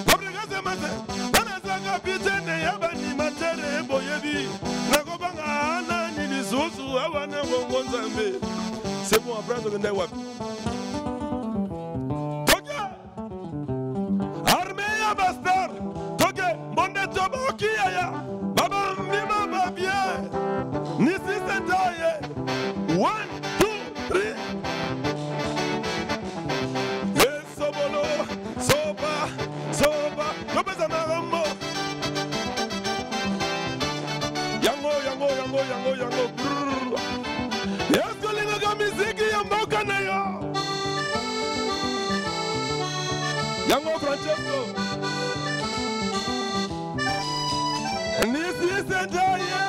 Pabrika semase Pana sanga pitene Yabani matere boyebi Nakobanga ana nilisusu Awana ngongonzambe C'est bon après de l'endroit wapi Toke Armée ya bastard Toke Bonde toboki ya Baba mbima babie Nisi sentaye 1, 2, 3 Sobolo, soba, soba, Lopeza Marambo. Yango, yango, yango, yango, yango. Est-ce que les gars musique y mboka na yo? Yango Francesco. Nisi Sendaye.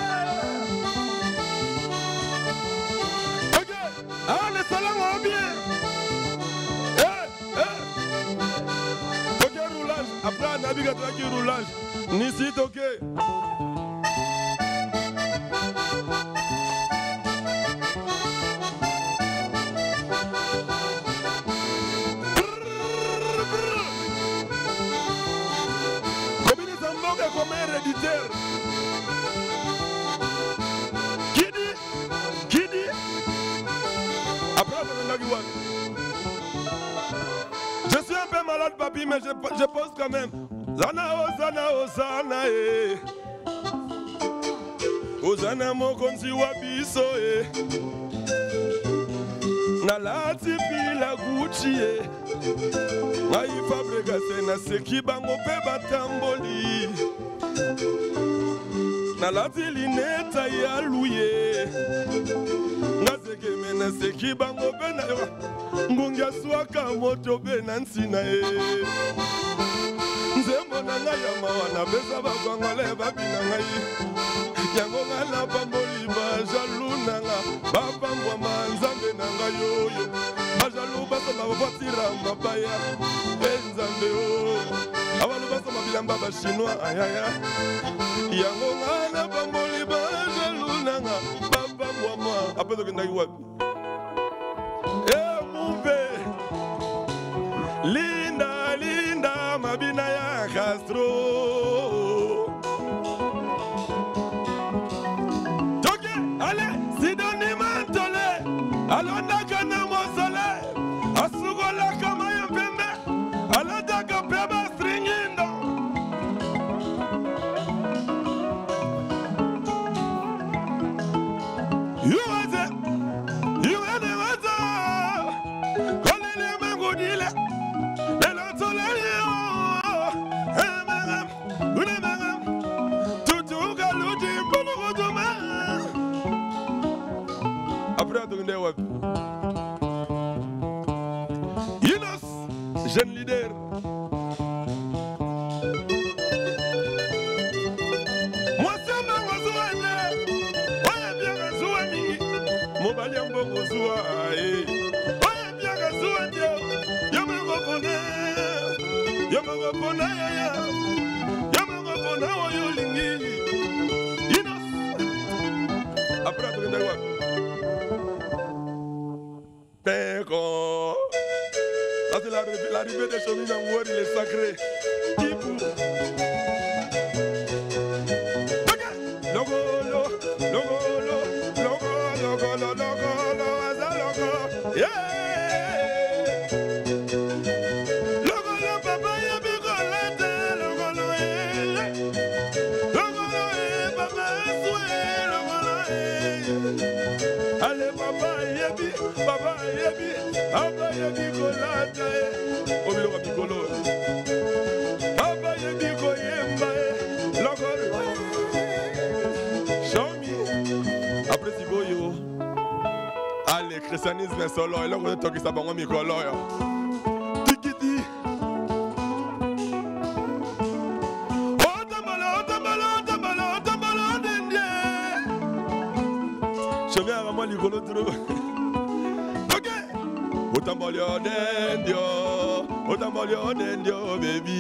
Ok, allez, salam bien. Après, Nabiga Traki roulage. Nisi Toké. Combine Zamboga comme héréditaire. Qui dit Après, on a vu. Je suis un peu malade, papi, mais je pose quand même. Zana, Osana, Osana, eh. Osana, mon konsi wabiso, eh. Nalati pila Gucci, eh. Ngai fabrika sena seki bango pe batamboli. Nalati lineta ya louye. Ngaseke mena seki bango pe na yo. Ngungia swaka moto benansina e Nzembo na ngai ya mawana besa babangole babina ngai Yango ngala pamboli bajalu nanga Babambwa manzambe nanga yoyo Bajalu basa babatira mabaya Enzambe o Abalu basa mabilamba ba chinois ayaya Yango ngala pamboli bajalu nanga Babambwa ma Apezo kendaki wapi Linda, linda, mabina ya Castro. Toke, allez, Sidoni Mantole, alonda kana mosole, asugola kama ya pembe, alonda kapeba stringindo. You was it, you had it, was it. Kolele mangudile. Yunus, jeune leader. Moi c'est ma Zouane. Ouais bien Zouane. Mon baliambo Zouane. Ouais bien Zouane. Yama repone. Yama repone ya. Yama repone wa yolingi. Yunus. Après tu viens voir. Péco. Ça c'est l'arrivée des chemins en Word, il est sacré. Kipou. Logolo, logolo, logolo, logolo, logolo, azalogo. Yeah. Logolo, papa, ya bicolate, logolo, logolo, papa, soué, logolo, allez, papa, yebi, papa, yebi. Papa yebi kolata e, obilo kabikolo. Papa yebi koyemba e, lokolo. Show me. Après si boyo, allez christianisme solo, et là on est toki sa bango mikolo yo. Tikiti. Otambala, otambala, otambala, otambala dendie. Chemin à moi likolo trop. Otambolio dendio, baby.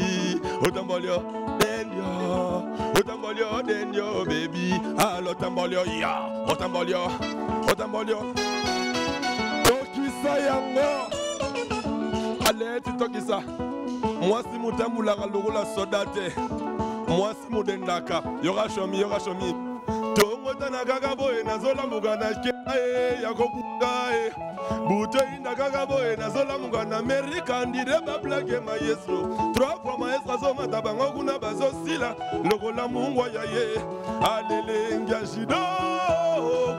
Otambolio dendio, baby. Allo tambolio, ya. Otambolio. Tokisa yango. allez titokisa mwasi mutambulaka lokola soda te mwasi modendaka yoka shomi tongotana kaka boye nazolamuka na kea ya kobuka buteinda kaka boye nazolamuka na amerika ndire bablage maestro 3 fois maestro azomata bango kuna bazosila lokola mungwa ya ye alelengia jido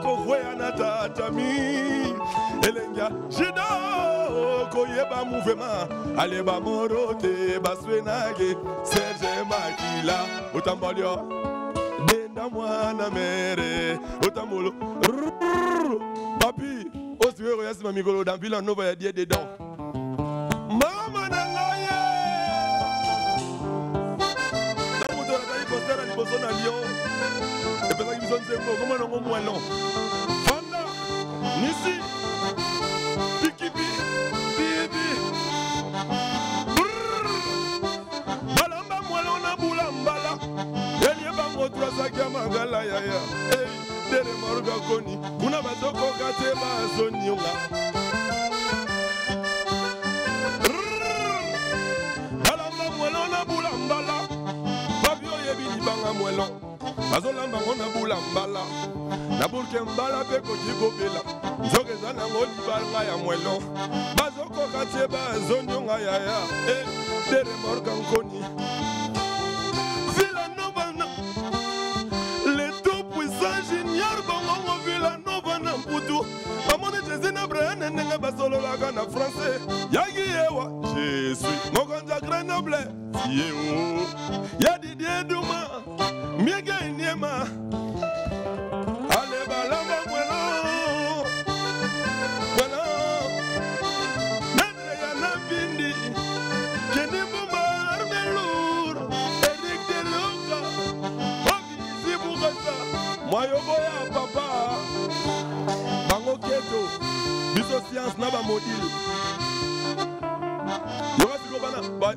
kokweya na tatami elengia jido koyeba mouvement aleba morote baswenage serge makila utambolio denda mwana mere utamolo papi osiwero yasima mikolo dampila nova ya die dedans mama na ngaye damuto na kali postera liboso na lion epesaki biso nzembo koma nango mwalon fanda nisi pikipi bibi balamba mwalon na bula mbala elie bango trasaki magala yaya dere maruga koni kuna bazoko kate bazonionga balamba mwelon na bula mbala babi oyebi libanga mwelon bazolamba ngo na bula mbala na burke mbala mpe koki kobela nzoka eza nango libanga ya mwelon bazoko kate bazonionga yaya dere maruga nkoni nenge basololaka na français yaki yewa je suis mokonzi ya grenoble yeo ya didie duma miege iniema ale balamba mwelo nedre ya na bindi kenibuma armelur erik de loka obisi bukasa mwayobo ya papa bango keto biso science na bamodile yoka siko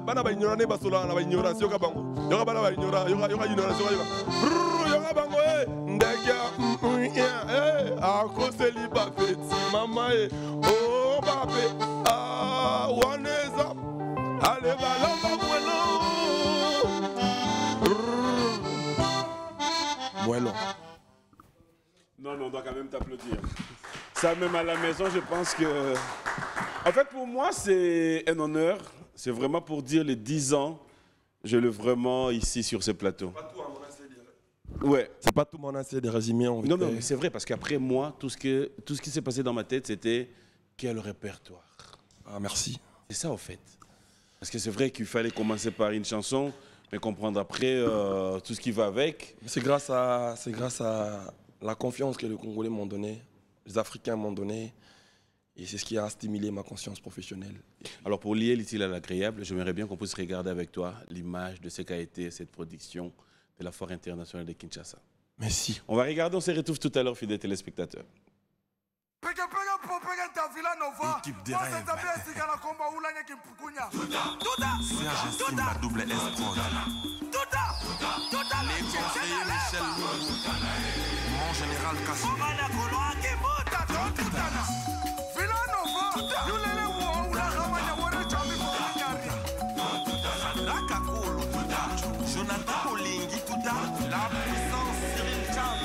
bana baignorane basolana na baignorance yoka bango yoka bana baignorance yoka bango ndeke akoseli bafeti mama o bape waneza ale balamba mwelo. Non, mais on doit quand même t'applaudir. Ça, même à la maison, je pense que... En fait, pour moi, c'est un honneur. C'est vraiment pour dire les 10 ans, je l'ai vraiment ici sur ce plateau. C'est pas tout, mon ancien ouais. C'est pas tout mon ancien de résumé. Non, non, mais c'est vrai, parce qu'après moi, tout ce qui s'est passé dans ma tête, c'était quel répertoire. Ah, merci. C'est ça, en fait. Parce que c'est vrai qu'il fallait commencer par une chanson, mais comprendre après tout ce qui va avec. C'est grâce à la confiance que les Congolais m'ont donnée, les Africains m'ont donnée, et c'est ce qui a stimulé ma conscience professionnelle. Alors pour lier l'utile à l'agréable, j'aimerais bien qu'on puisse regarder avec toi l'image de ce qu'a été cette production de la Foire internationale de Kinshasa. Merci. On va regarder, on se retrouve tout à l'heure, fidèles téléspectateurs. Équipe des rêves. Serge Simba double S Prod. Les conseillers Michel mon général Kassou. Jonathan Olingi Touda. La puissance Cyril Cham.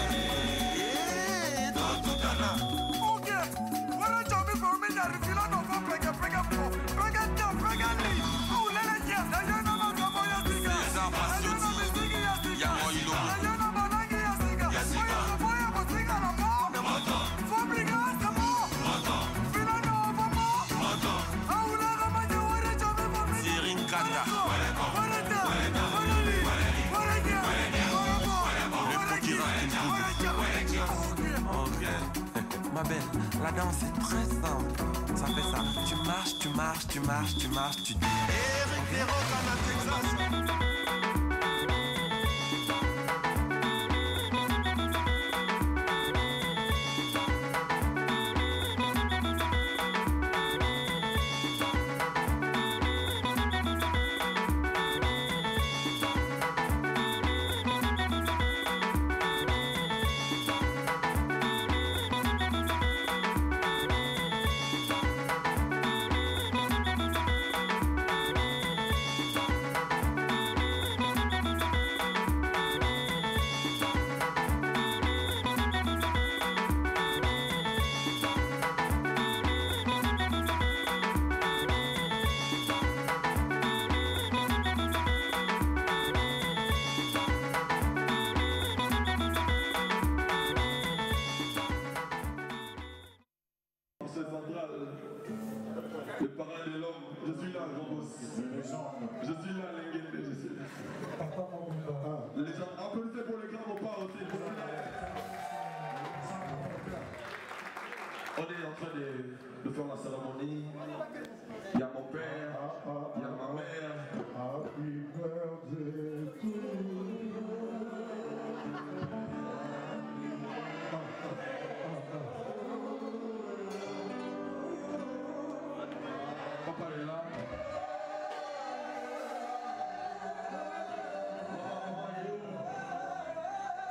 Ma belle, la danse est très simple. Ça fait ça. Tu marches, tu marches, tu marches, tu marches, tu dis. Eric Desroca, Texas. Le parrain de l'homme, je suis là, grand boss. Je suis là, Lenguende, je suis là. Les gens, applaudissez pour les grands repas aussi. On est en train de faire la cérémonie. Il y a mon père, il y a ma mère. Happy birthday to you. Papa est là.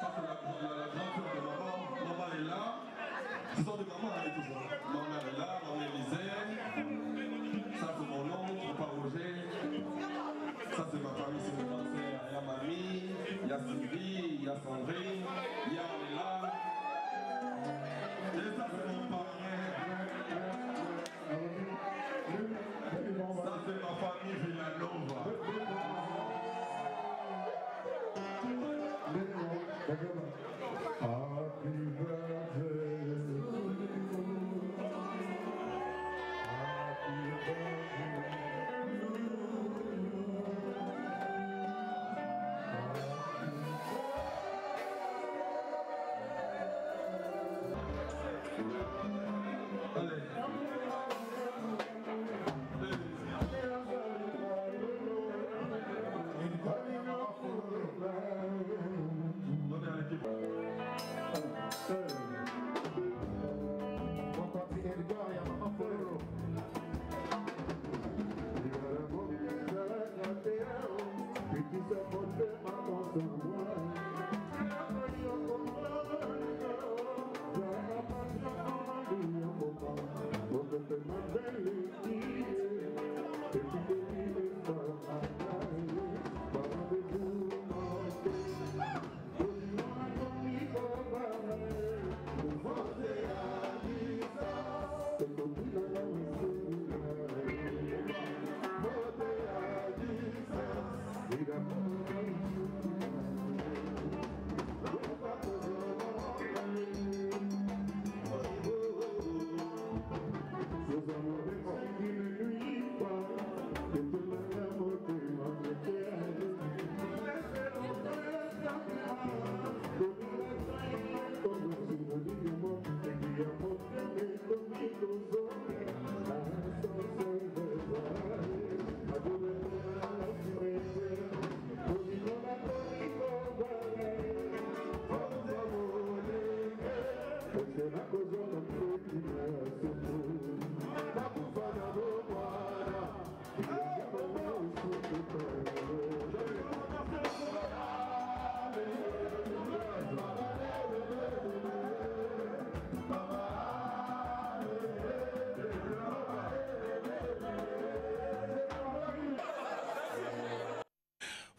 Ça c'est la grande sœur de maman. Maman est là. Ce sont des mamans et tout ça. Ma mère est là, ma mère Lisette. Ça c'est mon oncle, papa Roger. Ça c'est ma famille, c'est mes ancêtres. Il y a mamie, il y a Sylvie, il y a Sandrine, il y a Léla. Et ça c'est mon parrain. Ça c'est ma famille Villanova. Happy birthday. Happy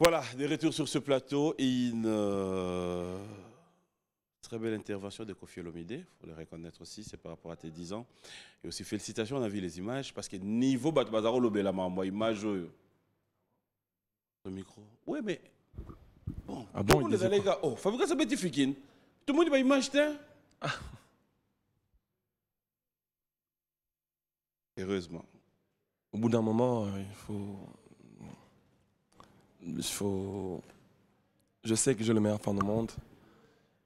Voilà, des retours sur ce plateau et une très belle intervention de Koffi Olomide, il faut le reconnaître aussi, c'est par rapport à tes 10 ans. Et aussi félicitations, on a vu les images, parce que niveau Batbazaro Lobela, moi, image, le micro. Oui, mais bon, Ah tout bon, le monde il disait les gars, oh, fabrique ça petit fikin. Tout le monde va image, Heureusement. Au bout d'un moment, il faut. Je sais que j'ai le meilleur fan du monde.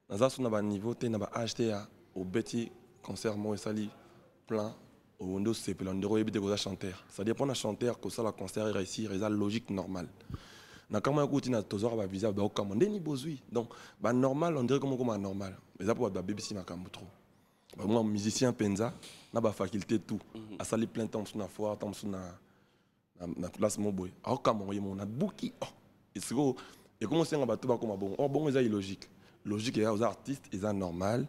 Dans un niveau, tu as acheté au petit concert, moi et Sali, plein. Au Windows, c'est plein de chanteur. Ça dépend d'un chanteur que ça, le concert est réussi, c'est logique, normal. Na kama écouter na tozora ba visa ba commander ni bozui. Donc ba normal, on dirait comme normal. Mais ça pour ba BBC makambo trop. Moi musicien penza na ba faculté tout. A sali plein temps sur na foire, temps sur na place mon boy. Alors comment on a bouki. Et c'est go et comment c'est ba tout ba comme bon. Bon c'est illogique. Logique et aux artistes, ils sont normal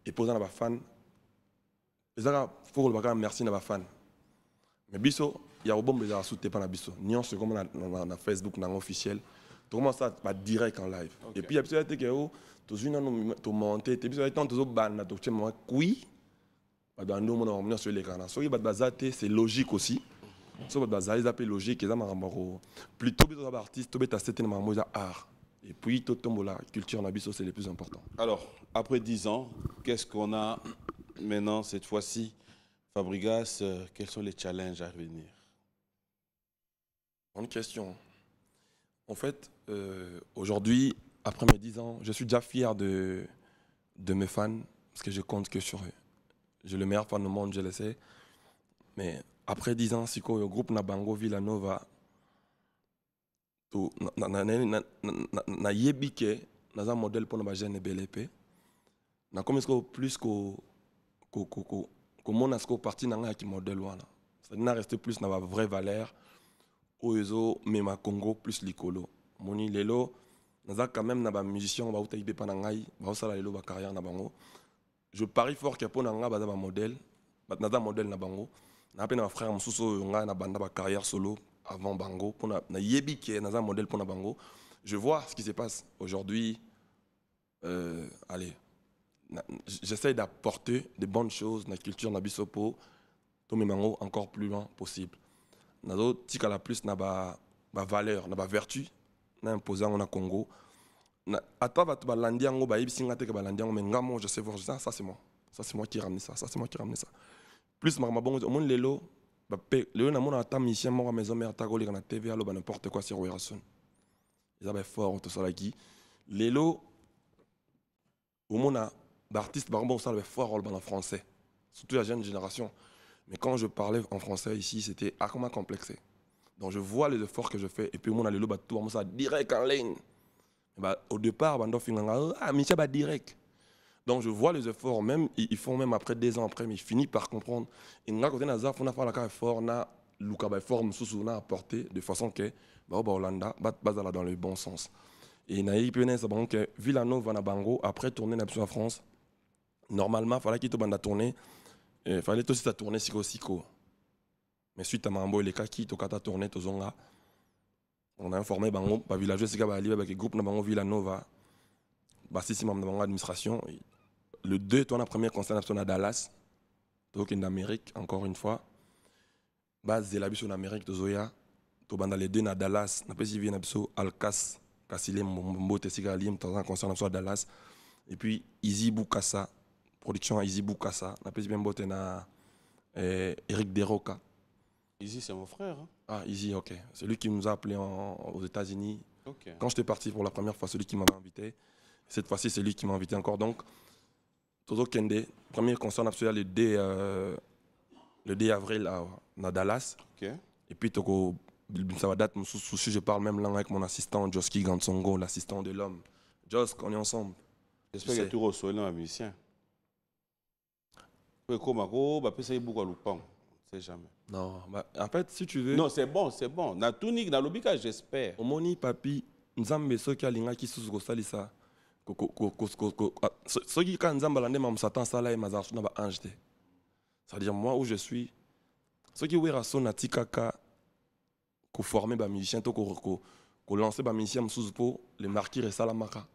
et posant na ba fan. Et ça faut le merci na ba fan. Mais biso il y a un bon besoin de soutenir par la biso. Nion c'est comme na Facebook na officiel. Tu commences ça pas direct en live. Okay. Et puis il y a peut-être que tu une tu monter, tu peux tant tu ban na tu tu moi oui. Dans nous on sur l'écran. So il bazate c'est logique aussi. So bazate ça logique et ça marambaro. Plutôt besoin d'artiste, tu as certain moment art. Et puis tout tombe la culture na biso c'est le plus important. Alors, après 10 ans, qu'est-ce qu'on a maintenant cette fois-ci Fabregas, quels sont les challenges à venir? Bonne question. En fait, aujourd'hui, après mes 10 ans, je suis déjà fier de mes fans parce que je compte que sur eux. J'ai le meilleur fan au monde, je le sais. Mais après 10 ans, si le groupe Nabango Villanova, na yebi ke na modèle pour nos jeunes BLP. Na comme est-ce plus que mon asko parti na qui modèle wana. Ça n'a resté plus na vraie valeur. Oezo mema Congo plus likolo. Moni lelo naza quand même na ba musicien ba utayibe pa na ngai ba sala lelo ba carrière na bango. Je parie fort que pour na nga ba modèle, na modèle na bango. Na pe na frère mususu nga na banda ba carrière solo avant bango pour na yebi ke na modèle pour na bango. Je vois ce qui se passe aujourd'hui. Allez, j'essaie d'apporter de bonnes choses dans la culture na bisopo to me mango encore plus loin possible. Nazo tika la plus na ba valeur, na ba vertu na imposant na Congo. Na ata ba ba landiango ba yibisinga te ke ba landiango mais ngamo je sais voir ça c'est moi. Ça c'est moi qui ramène ça, c'est moi qui ramène ça. Plus marma bongo mon lelo ba pe lelo na mona ata mission mo maison mère ta goli na TV alo ba n'importe quoi sur Werason. Ils avaient fort tout ça là qui lelo au mona d'artistes par bon ça avait fort rôle en français. Surtout la jeune génération. Mais quand je parlais en français ici, c'était arrêtement complexé. Donc je vois les efforts que je fais. Et puis mon allé tout ça direct en ligne. Au départ, Michel va direct. Donc je vois les efforts, même ils font même après 2 ans après, mais ils finissent par comprendre. Et nous côté Nazar, on a fait la effort, na Luka ba forme sous na apporté de façon que Hollanda va dans le bon sens. Et naï puis ça bon que Villanova na Bango après tourner en France. Normalement, il fallait qu'il te bande à tourner. Il fallait aussi tourner Siko. Mais suite à Mambo et les Kaki, tu as tourné Tozonga. On a informé Bango, pas villageois, c'est le groupe Nabango Villanova. Bassissime dans l'administration. Le 2, tu as la première concert à Dallas. Donc en Amérique, encore une fois. Base de la bus en Amérique, de Zoya. Tu as les 2 à Dallas. Tu as vu Alcas, Kassile, Mombo, Tessigalim, tu as un concert à Dallas. Et puis Easy Boukassa. Production Easy Boukassa, on appelle bien boté na Eric Deroca. Easy, c'est mon frère. Hein? Ah, Easy, ok. C'est lui qui nous a appelés aux États-Unis. Okay. Quand j'étais parti pour la première fois, c'est lui qui m'avait invité. Cette fois-ci, c'est lui qui m'a invité encore. Donc, Toto Kende, premier concert absolu le 2 avril à Dallas. Okay. Et puis, Toko, ça va date, je parle même là avec mon assistant, Joski Gansongo, l'assistant de l'homme. Jos, on est ensemble. J'espère que tu reçois un musicien. Comme ça y beaucoup à Lupin. On ne sait jamais. Non, bah, en fait, si tu veux. Non, c'est bon, c'est bon. Na tunique, na lobika, j'espère. Omoni papi, nzambe soki alinga ki susu ko salisa. Soki ka nzamba lande mam satan sala e mazarchu na ba ange te. C'est-à-dire moi où je suis, soki Werason na tikaka ko former ba musicien to ko lancer ba musicien mususu po le marquis resalamaka.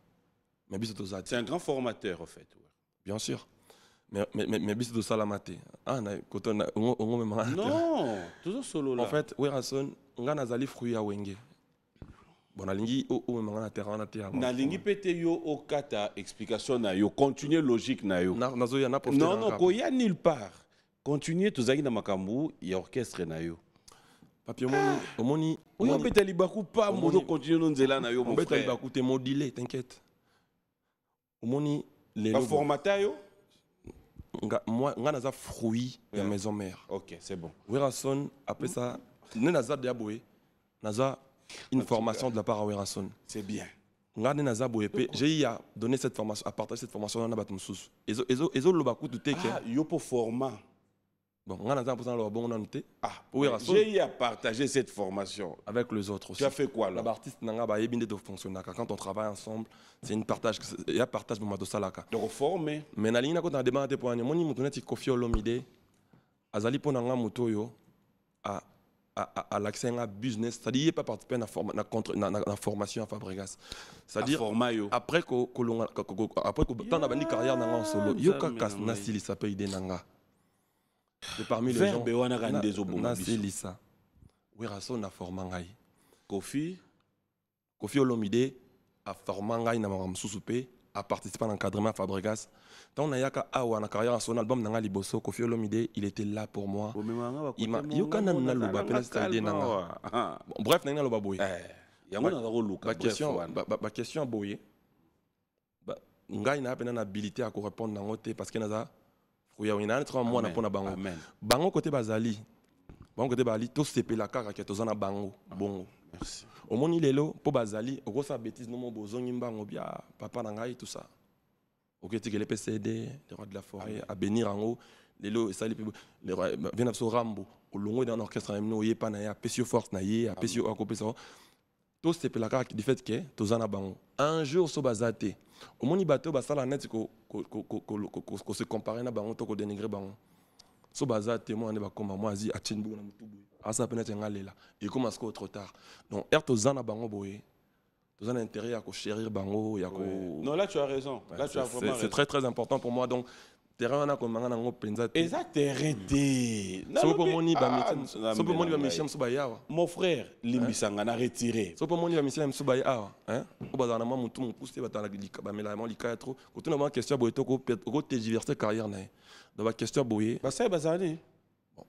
Mais biso to zati. C'est un grand formateur en fait. Ouais. Bien sûr. Mais biso to salamate. Ah na koto na ongo me manga. Non, toujours solo là. En fait, Werason nga nazali fruit ya wenge. Bon, nalingi o manga na terrain na terrain. Nalingi pete yo o kata explication na yo, continuer logique na yo. Nazo ya na profiter. Non non, ko ya nulle part. Continuer tozaki na makambu ya orchestre na yo. Papi omoni on pete libaku pa mozo continuer no nzela na yo mon frère. On pete libaku te modulé, t'inquiète. Omoni les ba formateur yo moi naza fruit ya maison mère. OK, c'est bon. Werason après ça, ne naza diaboé, naza une formation de la part à Werason. C'est bien. J'ai donné cette formation, à partager cette formation dans la Batmoussous. Ezo lobaku tout est que. Ah, yo pour format. Bon, on a le bon noté. Ah, j'ai à partager cette formation avec les autres aussi. Tu as fait quoi là? L'artiste n'a pas bien de fonctionner. Quand on travaille ensemble, c'est une partage. Il y a partage de ma salaka. Donc former. Mais na ligne quand on a demandé pour un moni mutoneti Kofi Olomide, azali pour nanga mutoyo à l'accès à business, c'est-à-dire il pas participer à la formation à Fabregas. C'est-à-dire après que tant d'abandi carrière nanga en solo, yo kakas na style ça peut aider nanga. Et parmi les gens, na Selisa. Werason a formé Kofi Olomide a formé ngai na mama mususu pe a participé à l'encadrement Fabregas. Tant on a yaka awa na carrière son album nanga liboso Koffi Olomide, il était là pour moi. Il m'a yoka na luba pena stade nanga. Bref nanga loba boy. Ba question boy. Ba ngai na pena na habilité à répondre nango te parce que naza fruya wina na moi na pona bango. Bango côté bazali. Bango côté bali to sepela kaka ke to zana bango. Bongo. Merci. Au moni lelo po bazali oko sa bêtise no mo bozongi mbango bia papa na ngai tout ça. Ok tu que les PCD, les rois de la forêt à bénir en haut lelo ça les rois vient sur Rambo au longo d'un orchestre no yepa na ya pesio force na ye a pesio akopé ça. To sepela kaka du fait que to zana bango. Un jour so bazate. Au moni bateau basala net ko se comparer na bango to ko dénigrer bango. So baza témoin ne ba koma moi azi achinbu na mutubu asa pena tengalela et comme asko trop tard donc erto zana bango boye to zana intérêt à ko chérir bango ya ko non là tu as raison là tu as vraiment raison c'est très très important pour moi donc terrain na ko mangana ngo penza et ça t'arrêté so pour moni ba mission so pour moni ba mission so ba yawa mon frère limbisanga na retiré so pour moni ba mission so ba yawa hein o ba zana mutu mu pousse ba tala ba mela mo lika trop ko tuna ma question boye to ko te diverser carrière na dans la question boye ça bazani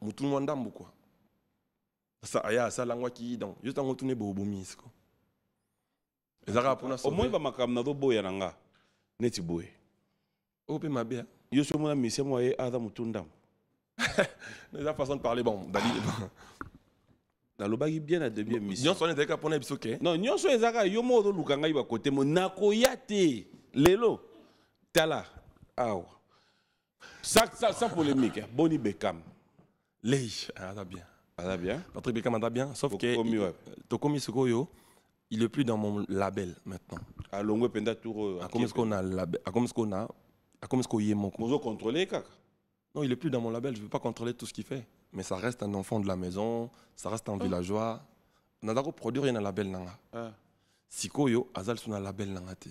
mutu mo ndambu quoi ça aya ça langwa ki donc juste en retourner bobo misko ezaka pona so au moins ba makam na do boya nanga neti boye o pe mabia yo so mona mission mo e ada mutu ndambu la façon de parler bon dali na lobaki bien na début mission nyon so ne deka pona biso ke non nyon so ezaka yo mo do lukanga iba côté mo nakoya te lelo tala awa ça polémique Boni Beckham lei ada bien. Ah bien. Patrick Beckham a bien, sauf que Tokomi Sukoyo, il est plus dans mon label maintenant. À longue penda tour. À comme ce qu'on a label, à comme ce qu'on a, à comme ce qu'on y est mon. Vous contrôlez kaka. Non, il est plus dans mon label. Je veux pas contrôler tout ce qu'il fait, mais ça reste un enfant de la maison, ça reste un villageois. On a d'abord produit rien à label nanga. Sikoyo azal sur un label nanga te.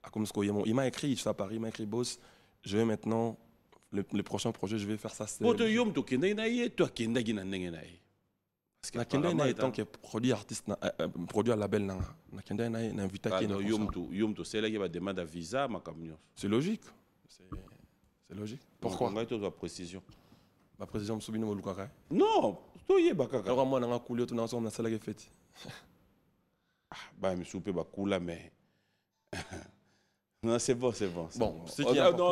À comme ce qu'on y est mon. Il m'a écrit, il à Paris, il m'a écrit boss. Je vais maintenant le prochain projet, je vais faire ça. Pour te yom to kenda inaye, toi kenda gina nengenaye. Parce que la kenda inaye tant que produit artiste, produit à label nanga. La kenda inaye n'invite à qui ne yom to c'est là qui va demander visa ma camion. C'est logique. C'est logique. Pourquoi? On va être dans précision. Ma précision me soubine au lukaka. Non, to yé bakaka. Alors moi nanga coulé tout ensemble dans celle qui fait. Bah me souper ba coula mais. Non, c'est bon, c'est bon. Bon,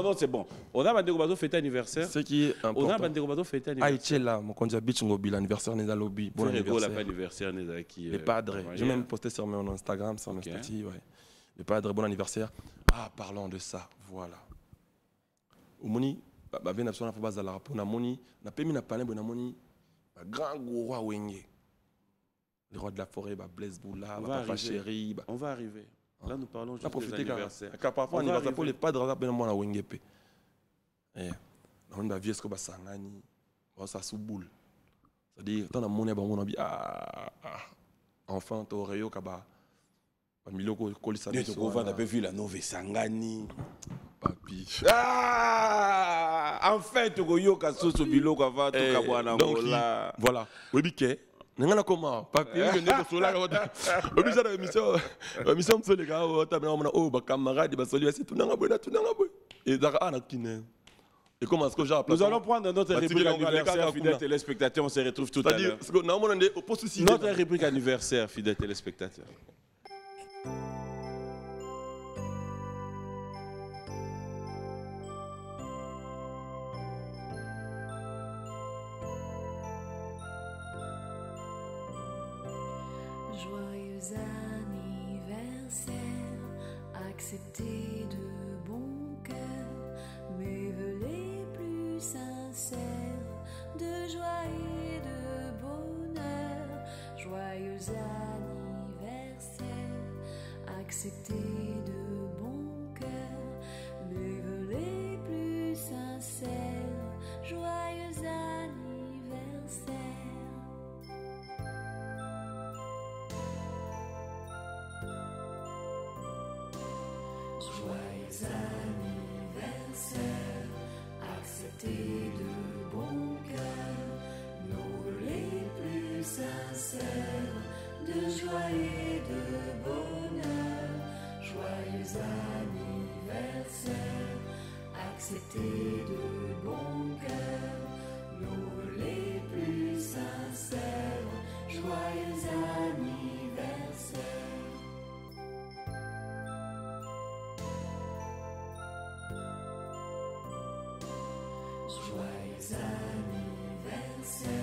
non, c'est bon. On a bandé Robazo fêté anniversaire. Ce qui est important. On a bandé Robazo fêté anniversaire. Ah, là, mon conduit beach ngobi l'anniversaire n'est pas lobby. Bon anniversaire. L'anniversaire n'est qui. Les padres. J'ai même posté sur mon Instagram, sur mon statut, ouais. Les padres, bon anniversaire. Ah, parlons de ça. Voilà. Au moni, bah bien absolument faut baser la rapport na moni, na pemi na palais bon moni, grand roi wenge. Le roi de la forêt, bah Blaise Boula, papa chéri, on va arriver. Là, nous parlons juste des anniversaires. Car parfois, anniversaire pour les padres, on a besoin de wengepe. On a vu ce que ça sangani, ça sous boule. C'est-à-dire, tant on a mon abi, enfin, tu aurais eu kaba, miloko kolisa. Tu as vu la nouvelle sangani, papi. En fait, tu as eu kasoso biloko avant, tu as kabwana ngola. Voilà. Oui, nangana koma papi ngende ko sola ka obisa na mission msole ka ota na mona o ba camarade ba soli asi tunanga boy et daka ana kine et comment est-ce que j'ai nous allons prendre notre rubrique anniversaire fidèles téléspectateurs, on se retrouve tout à l'heure. Notre rubrique anniversaire fidèles téléspectateurs. Joyeux anniversaire, acceptez de bon cœur mes vœux les plus sincères de joie et de bonheur. Joyeux anniversaire, acceptez de bon cœur mes vœux les plus sincères. Joyeux anniversaire. Joyeux anniversaire, acceptez de bon cœur nos vœux les plus sincères de joie et de bonheur. Joyeux anniversaire. anniversaire, acceptez de bon cœur nos vœux les plus sincères. Joyeux anniversaire. Joyeux anniversaire,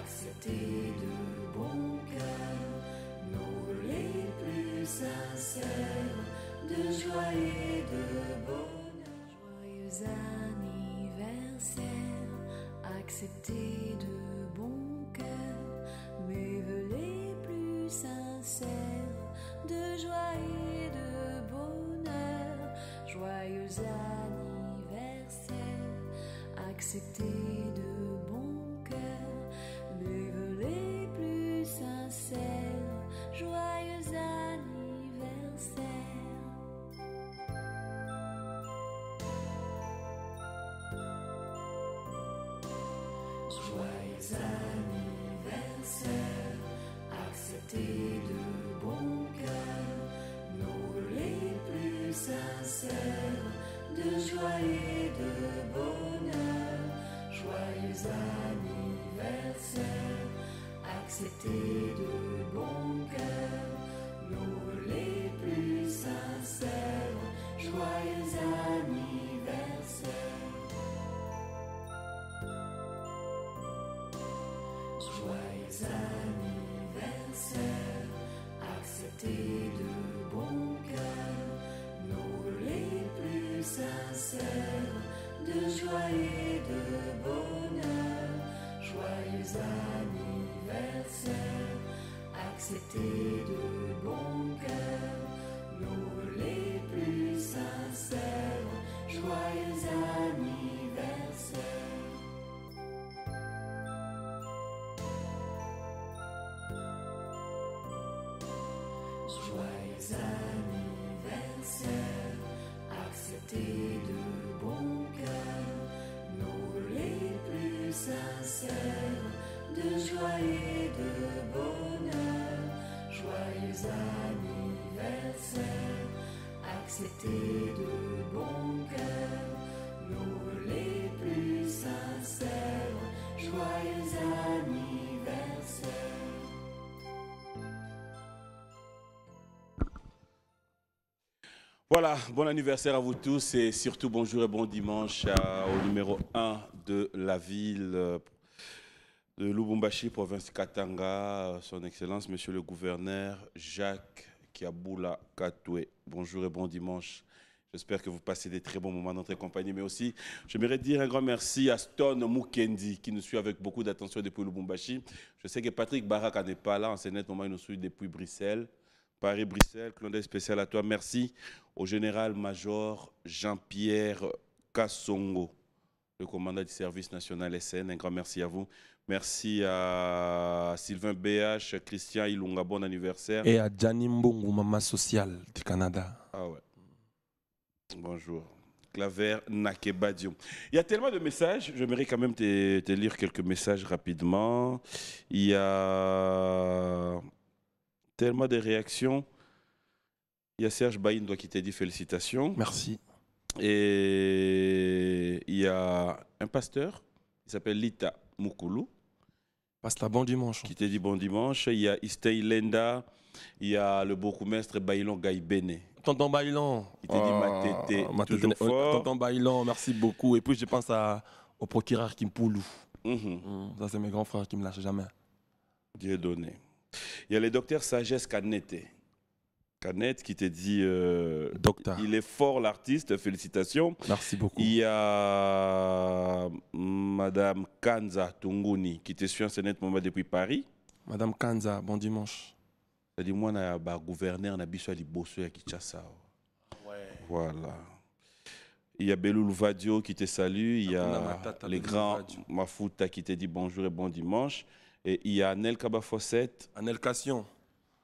acceptez de bon cœur nos vœux les plus sincères, de joie et de bonheur. Joyeux anniversaire, acceptez de bon cœur mes vœux les plus sincères, de joie et de bonheur. Joyeux anniversaire, acceptez de bon cœur mes vœux les plus sincères. Joyeux anniversaire. Joyeux anniversaire, acceptez de bon cœur nos vœux les plus sincères, de joie et de bonheur. Joyeux anniversaire, acceptez de bon cœur nos vœux les plus sincères. Joyeux anniversaire. Joyeux anniversaire, acceptez de bon cœur nos vœux les plus sincères, de joie et de bonheur. Joyeux anniversaire, acceptez de bon cœur nos vœux les plus sincères. Joyeux anniversaire. Joyeux anniversaire, acceptez de bon cœur nos vœux les plus sincères, de joie et de bonheur. Joyeux anniversaire, acceptez de bon cœur nos vœux les plus sincères. Joyeux anniversaire. Voilà, bon anniversaire à vous tous et surtout bonjour et bon dimanche au numéro 1 de la ville de Lubumbashi, province Katanga, son Excellence, Monsieur le Gouverneur Jacques Kiaboula Katoué. Bonjour et bon dimanche. J'espère que vous passez des très bons moments dans notre compagnie, mais aussi, j'aimerais dire un grand merci à Stone Mukendi qui nous suit avec beaucoup d'attention depuis Lubumbashi. Je sais que Patrick Baraka n'est pas là, en ce moment il nous suit depuis Bruxelles. Paris-Bruxelles, clin d'œil spécial à toi. Merci au général-major Jean-Pierre Kassongo, le commandant du service national SN. Un grand merci à vous. Merci à Sylvain BH, Christian Ilunga, bon anniversaire. Et à Gianni Mbongo, maman sociale du Canada. Ah ouais. Bonjour. Claver Nakebadio. Il y a tellement de messages, j'aimerais quand même te lire quelques messages rapidement. Il y a tellement de réactions. Il y a Serge Baïndo qui t'a dit félicitations. Merci. Et il y a un pasteur, il s'appelle Lita Mukulu. Passe-la bon dimanche. Qui t'a dit bon dimanche. Il y a Istey Lenda, il y a le bourgmestre Baïlon Gaïbene. Tonton Baïlon. Il t'a dit ma tété, toujours fort. Tonton Baïlon, merci beaucoup. Et puis je pense au procureur Kimpoulou. Ça c'est mes grands frères qui ne me lâchent jamais. Dieu donné. Il y a le docteur Sagesse Canette. Canette qui te dit Docteur. Il est fort l'artiste, félicitations. Merci beaucoup. Il y a Madame Kanza Tunguni qui te suit en ce moment depuis Paris. Madame Kanza, bon dimanche. Ça dit moi na ba gouverneur na biso ali bosso ya Kinshasa. Ouais. Voilà. Il y a Belou Vadio qui te salue, il y a les grands Mafuta qui te dit bonjour et bon dimanche. Et il y a Anel Kabafossette. Anel Cassion.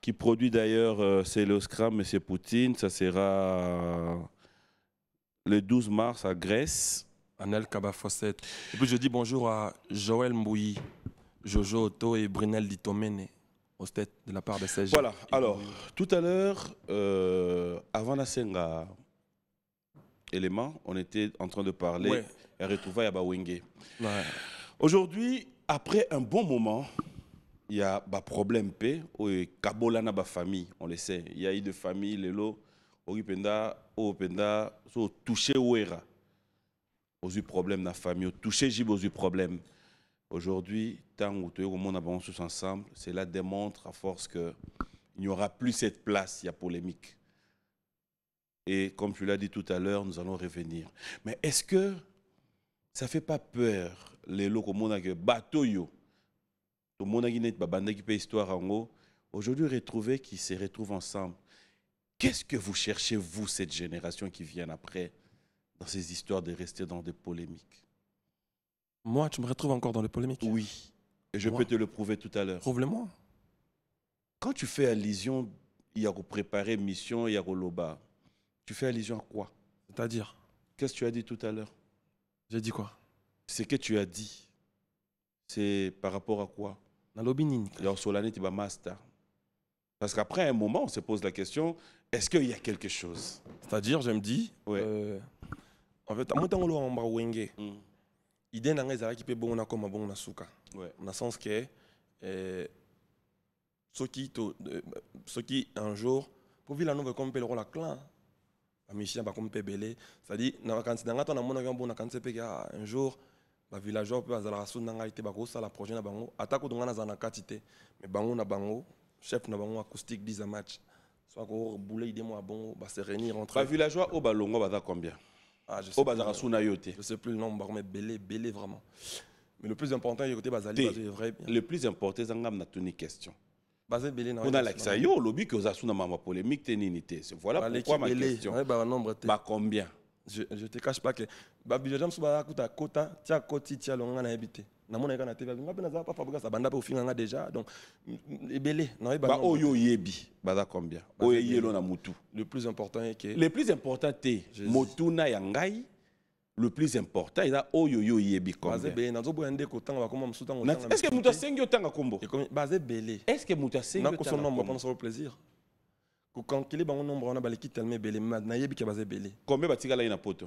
Qui produit d'ailleurs, c'est le Scrum, M. Poutine. Ça sera le 12 mars à Grèce. Anel Kabafossette. Et puis je dis bonjour à Joël Mbouyi, Jojo Otto et Brunel Ditomene, au stade de la part de CG. Voilà, alors, tout à l'heure, avant la Senga, élément, on était en train de parler Ouais. et retrouver à Bawenge. Ouais. Aujourd'hui, après un bon moment, il y a des problèmes P, Kabola na ba famille, on le sait. Il y a eu des familles, les lots, Openda, so touché ouera. Aux eu problème na famille, touché jib aux eu problème. Aujourd'hui, tant où tu es au monde avons tous ensemble, cela démontre à force que il n'y aura plus cette place, il y a polémique. Et comme tu l'as dit tout à l'heure, nous allons revenir. Mais est-ce que ça ne fait pas peur, les locaux, que bateau yo, tout le monde a une histoire en haut, aujourd'hui retrouver qui se retrouvent ensemble. Qu'est-ce que vous cherchez, vous, cette génération qui vient après, dans ces histoires de rester dans des polémiques? Moi, tu me retrouves encore dans les polémiques? Oui, et je Moi. peux te le prouver tout à l'heure. Prouve-le-moi. Quand tu fais allusion, il y a préparé mission, il y a loba, tu fais allusion à quoi? C'est-à-dire? Qu'est-ce que tu as dit tout à l'heure? J'ai dit quoi? Ce que tu as dit, c'est par rapport à quoi? Dans lobby nini. Il y a Solane Tiba Master. Parce qu'après un moment, on se pose la question, est-ce qu'il y a quelque chose? C'est-à-dire, je me dis, Ouais. en fait, moi, tant que l'on va wenge, Mm. idée n'a pas qui peut bon na comme bon na souka. Ouais. Dans le sens que ceux qui un jour pour vivre la nouvelle comme le rôle à clan, la mission va comme belé, c'est-à-dire na quand dans ton amona bon na quand c'est un jour ba villageois peut azala rasu nanga ite ba ko sala projet na bango atako dongana za na katite mais bango na bango chef na bango acoustique 10 match soit ko boulé idée moi bon ba se réunir entre Les villageois au Balongo, va combien? ah je sais Au Bazar Suna Yote. je sais plus le nombre mais belé vraiment mais le plus important il côté bazali Té. bazali est vrai Le plus important, c'est que une question. bazali belé na On a l'accès au lobby que vous avez sous ma polémique, téninité. Voilà pourquoi ma question. ouais ba nombre té Bah combien? je te cache pas que ba villageois so ba kuta kota tia koti tia longa na habité na mona kana TV nga pena za pa fabuka sa banda pe ofinga déjà donc belé na ba Bah oyo yebi, bah combien? Oyo yelo na mutu. le plus important est que Le plus important est Motuna Yangai. Le plus important est oyo yo yebi bazé combien? belé na zo boya ndeko tanga ba koma msuta Est-ce que mutu asengi otanga kombo? et comme bazé belé Est-ce que mutu asengi na ko son otanga nombre kombo? pendant son plaisir ko calculer bango nombre on a baliki tellement belé na yebi ke bazé belé Combien batika la ina poto?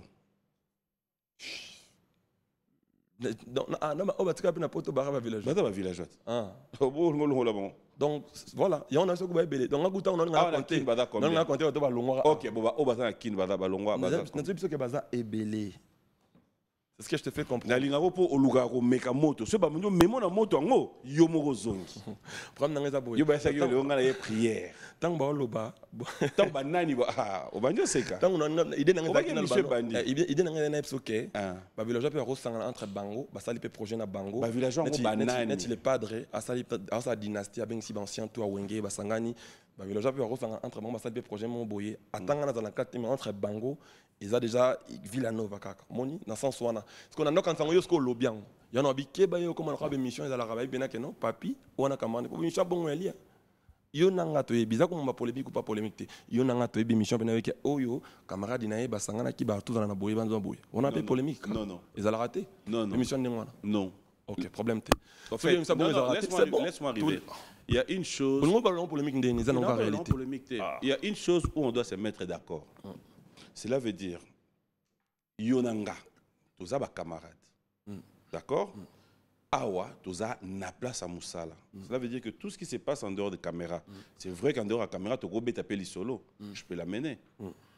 donc non on va tirer na poto bara ba village Baza ba villageois. ah Obo ngolo la bon. donc voilà il y en a ce que ba belé donc akuta on Ah, a on a compté kin baza combien? on a compté to ba longwa OK, bon bah obaza na kin baza balongwa baza. na biso ke baza ebelé c'est ce que je te fais comprendre Na linga po oluga ko meka moto. So ba mundo memo na moto ngo yo moko zongi. problème na ngeza boye Yo ba sa yo le ngala ye prière. tant ba loba Tant ba nani ba ah obanjo seka. tant on idée na ngeza Obaki Michel Bandi. idée na ngeza na biso ke Ah. ba village pe ko sanga entre bango ba sali pe projet na bango Ba villageois ngo ba nani. net le padre a sali a sa dynastie avec si ancien to wenge ba sangani ba village pe ko sanga entre bango ba sali pe projet mon boye atanga na za na 4 mais entre bango ils a déjà Villanova kaka moni na sens wana parce qu'on a no kan sango yo sko lobian ya no bi ke ba yo comme on a mission ils a la rabai bien que non papi wana kamane ko mission bon elia yo nanga to yebiza ko ma polémique ou pas polémique te yo nanga to yebi mission bena ke oyo camarade na ye ba sangana ki ba tout dans na boye banzo boye on a pas polémique Non, non. ils a la raté Non, non. l'émission ndengwana Non. ok problème te En fait, ça bon non, ils a non, raté c'est bon laisse-moi arriver. Il y a une chose. pour nous parlons polémique ndeni ça non pas Non, réalité polémique, il y a une chose où on doit se mettre d'accord. Cela veut dire, Yonanga, tous ba camarades. D'accord? Awa, tous na place à Moussala. Cela veut dire que tout ce qui se passe en dehors de caméra, c'est vrai qu'en dehors de caméra, tu peux taper solo. Je peux l'amener.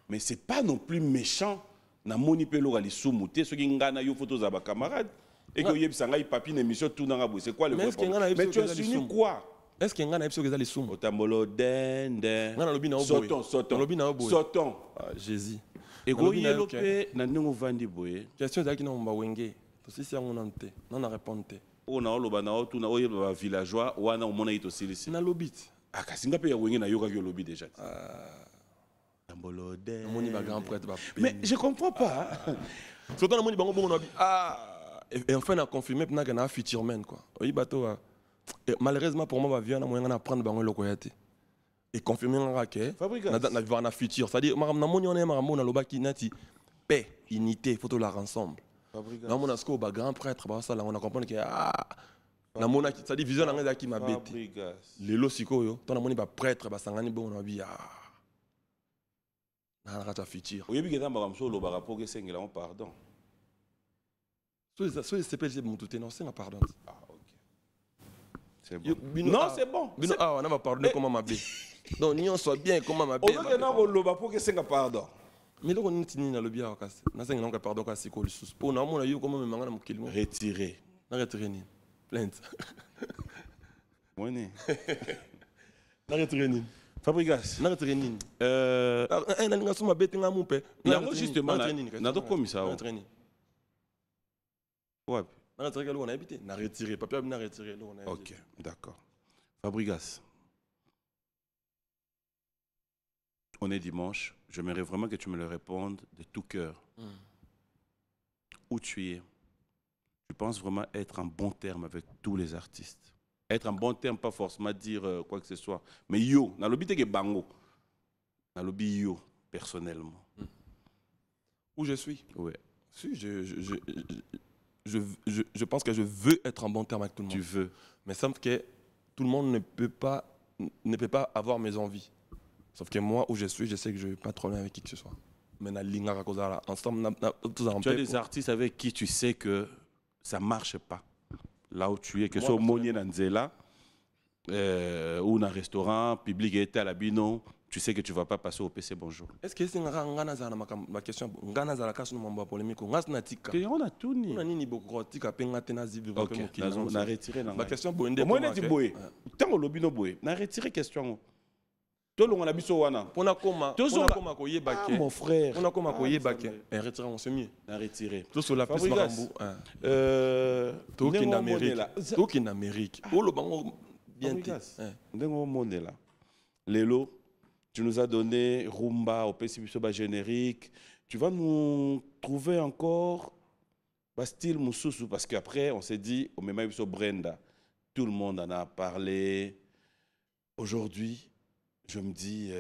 Mais ce n'est pas non plus méchant. Na moni pelo ali soumouté, ce qui ngana yo photos à ba camarades. Et que yeb sangai papi n'émission tout dans la bouche. C'est quoi le Mais est-ce qu'il y en a problème? Mais tu qui as ont signé quoi? est-ce qu'il y a un épisode qui est les soum Otambolo den den. Ngana lobi na oboye. Sortons. Na lobi na oboye. Sortons. Jésus Et Na go lobi na yelo yo ke. pe na ndingo vandi boye. question ezalaki na mba wenge tosisi yango na te non na répondre te O na oloba na otu na oye ba villageois wana omona ito silisi. na lobit Akasinga pe ya wenge na yoka yo lobi déjà. Otambolo den. moni ba grand prêtre ba Mais je comprends pas. surtout na moni bango bongo na bi et enfin na confirmer pena que na future man quoi oyi bato malheureusement pour moi ba vient na moyen na prendre bango loko ya te et confirmer nga ke Fabregas. na vivre na futur c'est à dire na moni on est marambo na lobaki nati paix unité faut to la ensemble na mona sko ba grand prêtre ba ça là on a comprendre que na mona c'est à dire vision na nga ki mabete Fabregas. lelo sikoyo to na moni ba prêtre ba sangani bongo na bi na ta futur. Oui, mais quand on solo rapport que c'est un pardon. So c'est pas mon tout non c'est un pardon. Ah OK. C'est bon. Non, c'est bon. Bino ah on va pardonner comment m'abbé. Donc ni on soit bien comment m'abbé. On veut que non lo rapport que c'est un pardon. Mais là on est ni na le bien kasi. Na senga non pardon kasi ko le sous. Pour na mona yo comment me mangana mukilimo. Retirer. Na retirer ni. Plainte. Moné. Na retirer ni. Fabrigas. Na retirer ni. Na linga suma beti nga mumpe. Na justement na do komisa. Na retirer ni. Ouais. Na retirer lo on a habité. Na retirer papier na retirer lo on a. OK, d'accord. Fabrigas. On est dimanche. J'aimerais vraiment que tu me le répondes de tout cœur. Où tu es? Tu penses vraiment être en bon terme avec tous les artistes? Être en bon terme, pas forcément dire quoi que ce soit. Mais yo, dans le but que bango. Dans le but yo, personnellement. Où je suis? Ouais. Si, je pense que je veux être en bon terme avec tout le monde. Tu veux. Mais sauf que tout le monde ne peut pas avoir mes envies. Sauf que moi, où je suis, je sais que je n'ai pas de problème avec qui que ce soit. Mais ensemble, tu as des artistes avec qui tu sais que ça ne marche pas. Là où tu es, que ce soit au Monier Nanzela, ou dans un restaurant, public et à la Bino, tu sais que tu ne vas pas passer au PC Bonjour. Est-ce que c'est ma question? On a tout ni. On a retiré. Ma question est moi, on a dit boé. Tant que l'obino boé, on a retiré question. Tout le monde a biso wana. On a comment? Mon frère. On a comment koye baké? Retiré, on se mieux. On a retiré. Tout sur la piste Marambo. Tout qui en Amérique. Tout qui en Amérique. Oh le bango bien dit. Ndengo monde là. Lélo, tu nous as donné rumba au PCB générique. Tu vas nous trouver encore style Moussoussou parce qu'après on s'est dit au même sur Brenda. Tout le monde en a parlé. Aujourd'hui, je me dis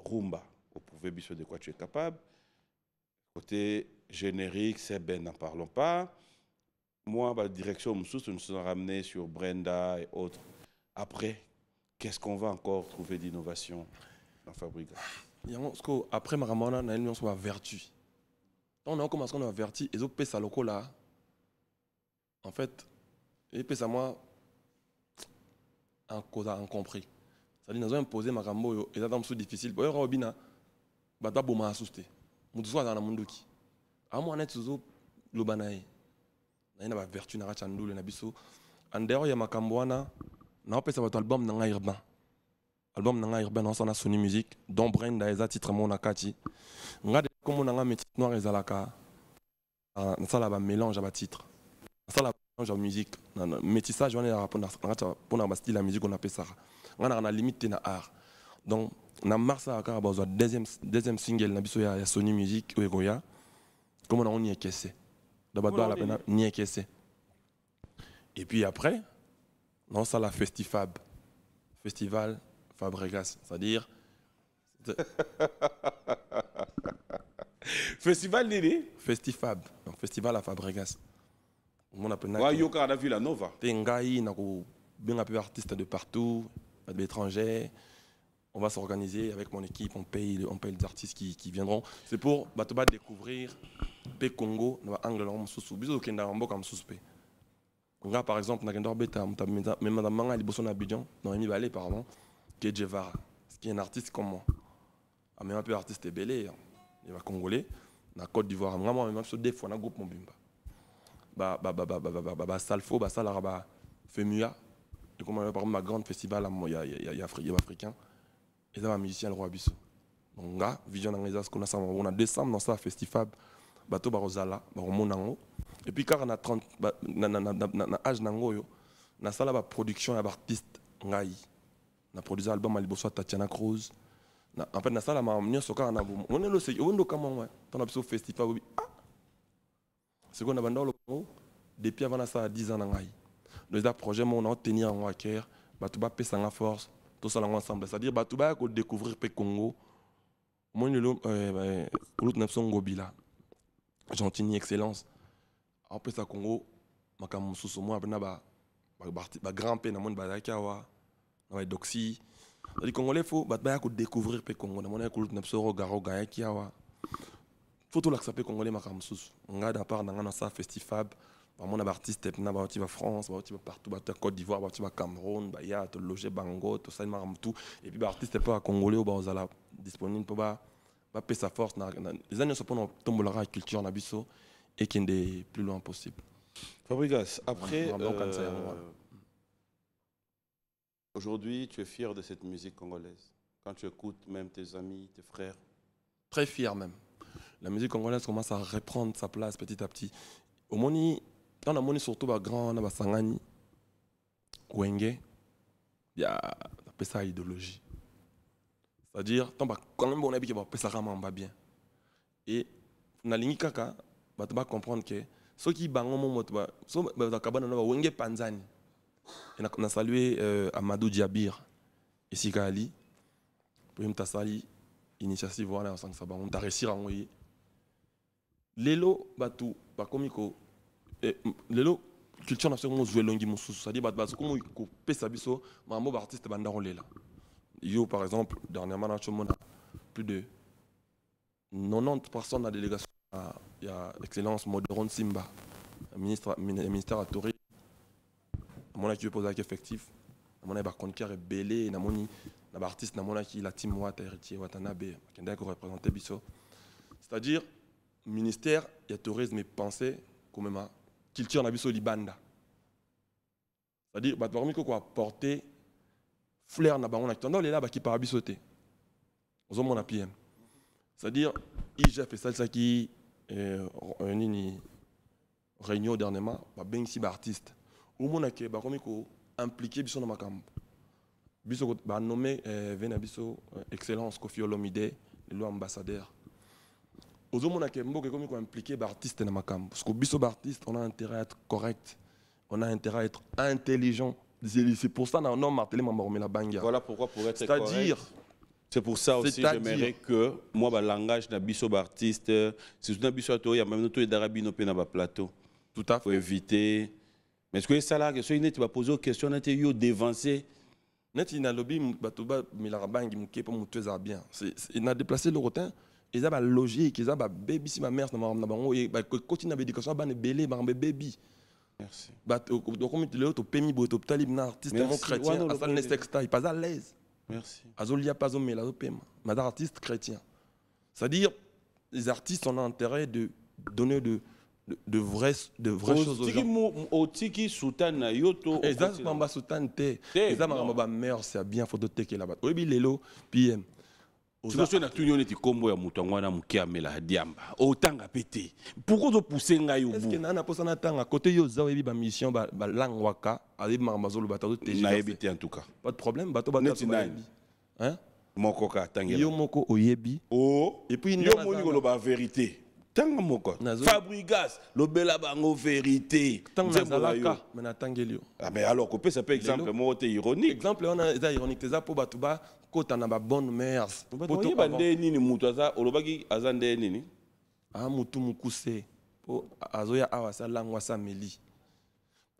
rumba. Vous pouvez biso de quoi tu es capable. Côté générique, c'est ben, n'en parlons pas. Moi, la direction Moussoussou nous sommes ramenés sur Brenda et autres. Après, qu'est-ce qu'on va encore trouver d'innovation dans Fabrica? Après Maramona, on a une vertu. On a commencé à vertu et autres pèsent à l'eau là. En fait, les pèsent à moi en cause en compris. C'est-à-dire nous avons imposé Marambo et ça c'est difficile. Pour Robina, bata boma asuste. Mutu soit dans le monde qui. À moi on est toujours le banaï. Na ina ba vertu na rachandule na biso. Andero ya makambwana na pèsent à album na urbain. Album nanga urbain on a Sony Music dont Brenda eza titre mon nakati ngade comme nanga métis noir ezalaka na sala ba mélange ba titre na sala mélange ba musique na métissage on est pour na style la musique on appelle ça ngana na limite na art donc na mars aka ba deuxième single na biso ya Sony Music oya comme on y est caissé d'abord la peine ni est caissé et puis après non ça la festival Fabregas, c'est-à-dire Festival Nini Festifab, donc festival à Fabregas. On appelle ça. Yoka a vu la Nova. Tengai, bien un peu artistes de partout, de l'étranger. On va s'organiser avec mon équipe, on paye les artistes qui viendront. C'est pour découvrir le Congo, dans l'angle sous bisous qui n'a pas comme suspect. Par exemple, dans Madame Manga, il bosse en Abidjan, dans Rémi Balé, pardon. Kedjevara, qui est un artiste comme moi. Mais un peu artiste belé, il va congolais, dans la Côte d'Ivoire. Moi, même sur des fois, dans le groupe Mobimba. Salfo, Salaraba, Femua, et comme par exemple, ma grande festival, il y a africain, et ça, un musicien, le roi Bissou. Donc, là, vision dans les as, on a décembre dans ça, festival, bateau Barozala, Baromonango. Et puis, quand on a 30, na âge nango, na sala ba production d'artistes ngai. Na produit album ali bosso Tatiana Cruz. En fait na sala ma mnyo soka na bo. On est le c'est on do kama moi. Ton abso festival oui. C'est qu'on a bandolo depuis avant ça 10 ans ngai. Le projet mon on tenir en cœur, ba tout ba pesa en force, tout ça ensemble. C'est-à-dire ba tout ba ko découvrir pe Congo. Moi le l'autre nation Ngobila. Gentini excellence. Après ça Congo, makamususu moi abna ba grand pe na monde ba kawa. Ouais, Doxy, Les Congolais, il faut découvrir les Congolais. Faut tout l'accepter Congolais makamsus. On a d'abord dans un festival, mon artiste est venu à France, partout, à Côte d'Ivoire, à Cameroun, à loger Bango, tout ça, tout. Et puis l'artiste est pas Congolais ou bazala disponible pour pas payer sa force. Les années sont pour tomber la culture nabiso et qui est plus loin possible. Fabregas, après, aujourd'hui, tu es fier de cette musique congolaise. Quand tu écoutes même tes amis, tes frères. Très fier même. La musique congolaise commence à reprendre sa place petit à petit. Au moni, quand on a surtout les grands, on a Sangani, Wenge, il y a ça idéologie. C'est-à-dire, quand même on a dit que ça va bien. Et on a ligne kaka, on va comprendre que ceux qui bangent mon mot, ceux qui bangent Wenge Panzani. Et on a salué Amadou Diabir et Sikali. Pour me tasali initiative voilà ensemble ça on t'a réussi à envoyer. Lelo batu bakomiko lelo culture nationale jouer longi mususu c'est-à-dire batu comme ko pesa biso mambo artiste banda rolela yo par exemple dernièrement na chomona plus de 90 personnes à la délégation il y a excellence Modéron Simba ministère à Tourisme mon qui pose avec effectif mon ba conquérir belé na moni na artiste na mona qui la team Wata héritier Watanabe qui est représenter biso c'est-à-dire ministère il y a tourisme et pensée comme même culture na biso libanda c'est-à-dire ba parmi ko porter fleur na bango na tando les là ba qui par bisoté ozo mona PM c'est-à-dire IGF et ça qui une réunion dernièrement ba ben si ba artiste ou mona ke ba comme ko impliqué biso na makambo biso ba nommé vena biso excellence Kofi Olomide le ambassadeur ozomona ke mboke comme ko impliqué ba artiste na makambo parce que biso ba artiste on a intérêt à être correct on a intérêt à être intelligent c'est pour ça on a martelé mamorme la bangia voilà pourquoi pour être c'est-à-dire c'est pour ça aussi j'aimerais que moi ba langage na biso ba artiste c'est tout na biso to ya même to d'Arabie no pe na ba plateau tout à fait faut éviter mais est-ce que ça là que soit tu vas poser aux questions na te yo dévancer net ina lobby batuba milarabangi muke pour mutueza bien c'est il a déplacé le rotin ils a logique ils a baby si ma mère na bango et continue l'éducation ba ne belé ba baby merci comme tu le to pemi bo to talib na artiste mon chrétien à ça ne sexta il pas à l'aise merci azolia pas au mela au pema mais artiste chrétien c'est-à-dire les artistes ont intérêt de donner de vraies choses aux gens. Otiki Sultan Yoto. Exactement, Mamba Sultan T. Exactement, Mamba mère c'est bien faut doter que là-bas. Oui, Lelo PM. Tu vois na tunyo neti kombo ya mutangwa na mukiamela diamba. Otanga pété. Pourquoi tu pousser ngai au bout? Est-ce que nana posa na tanga côté yo za webi ba mission ba langwaka ali marmazolo bato TG. Na ebité en tout cas. Pas de problème, bato bato. Hein? Moko ka tangela. Yo moko oyebi. Oh. Et puis yo moni ko ba vérité. Tanga moko Fabregas lobela bango vérité tanga zalaka mais na tangelio ah mais alors qu'on peut ça peut exemple moi t'es ironique exemple on a ça ironique ça pour batuba kota na ba bonne mères poto bande nini mutu aza olobaki azande nini ah mutu mukuse po azoya awa sa langwa sa meli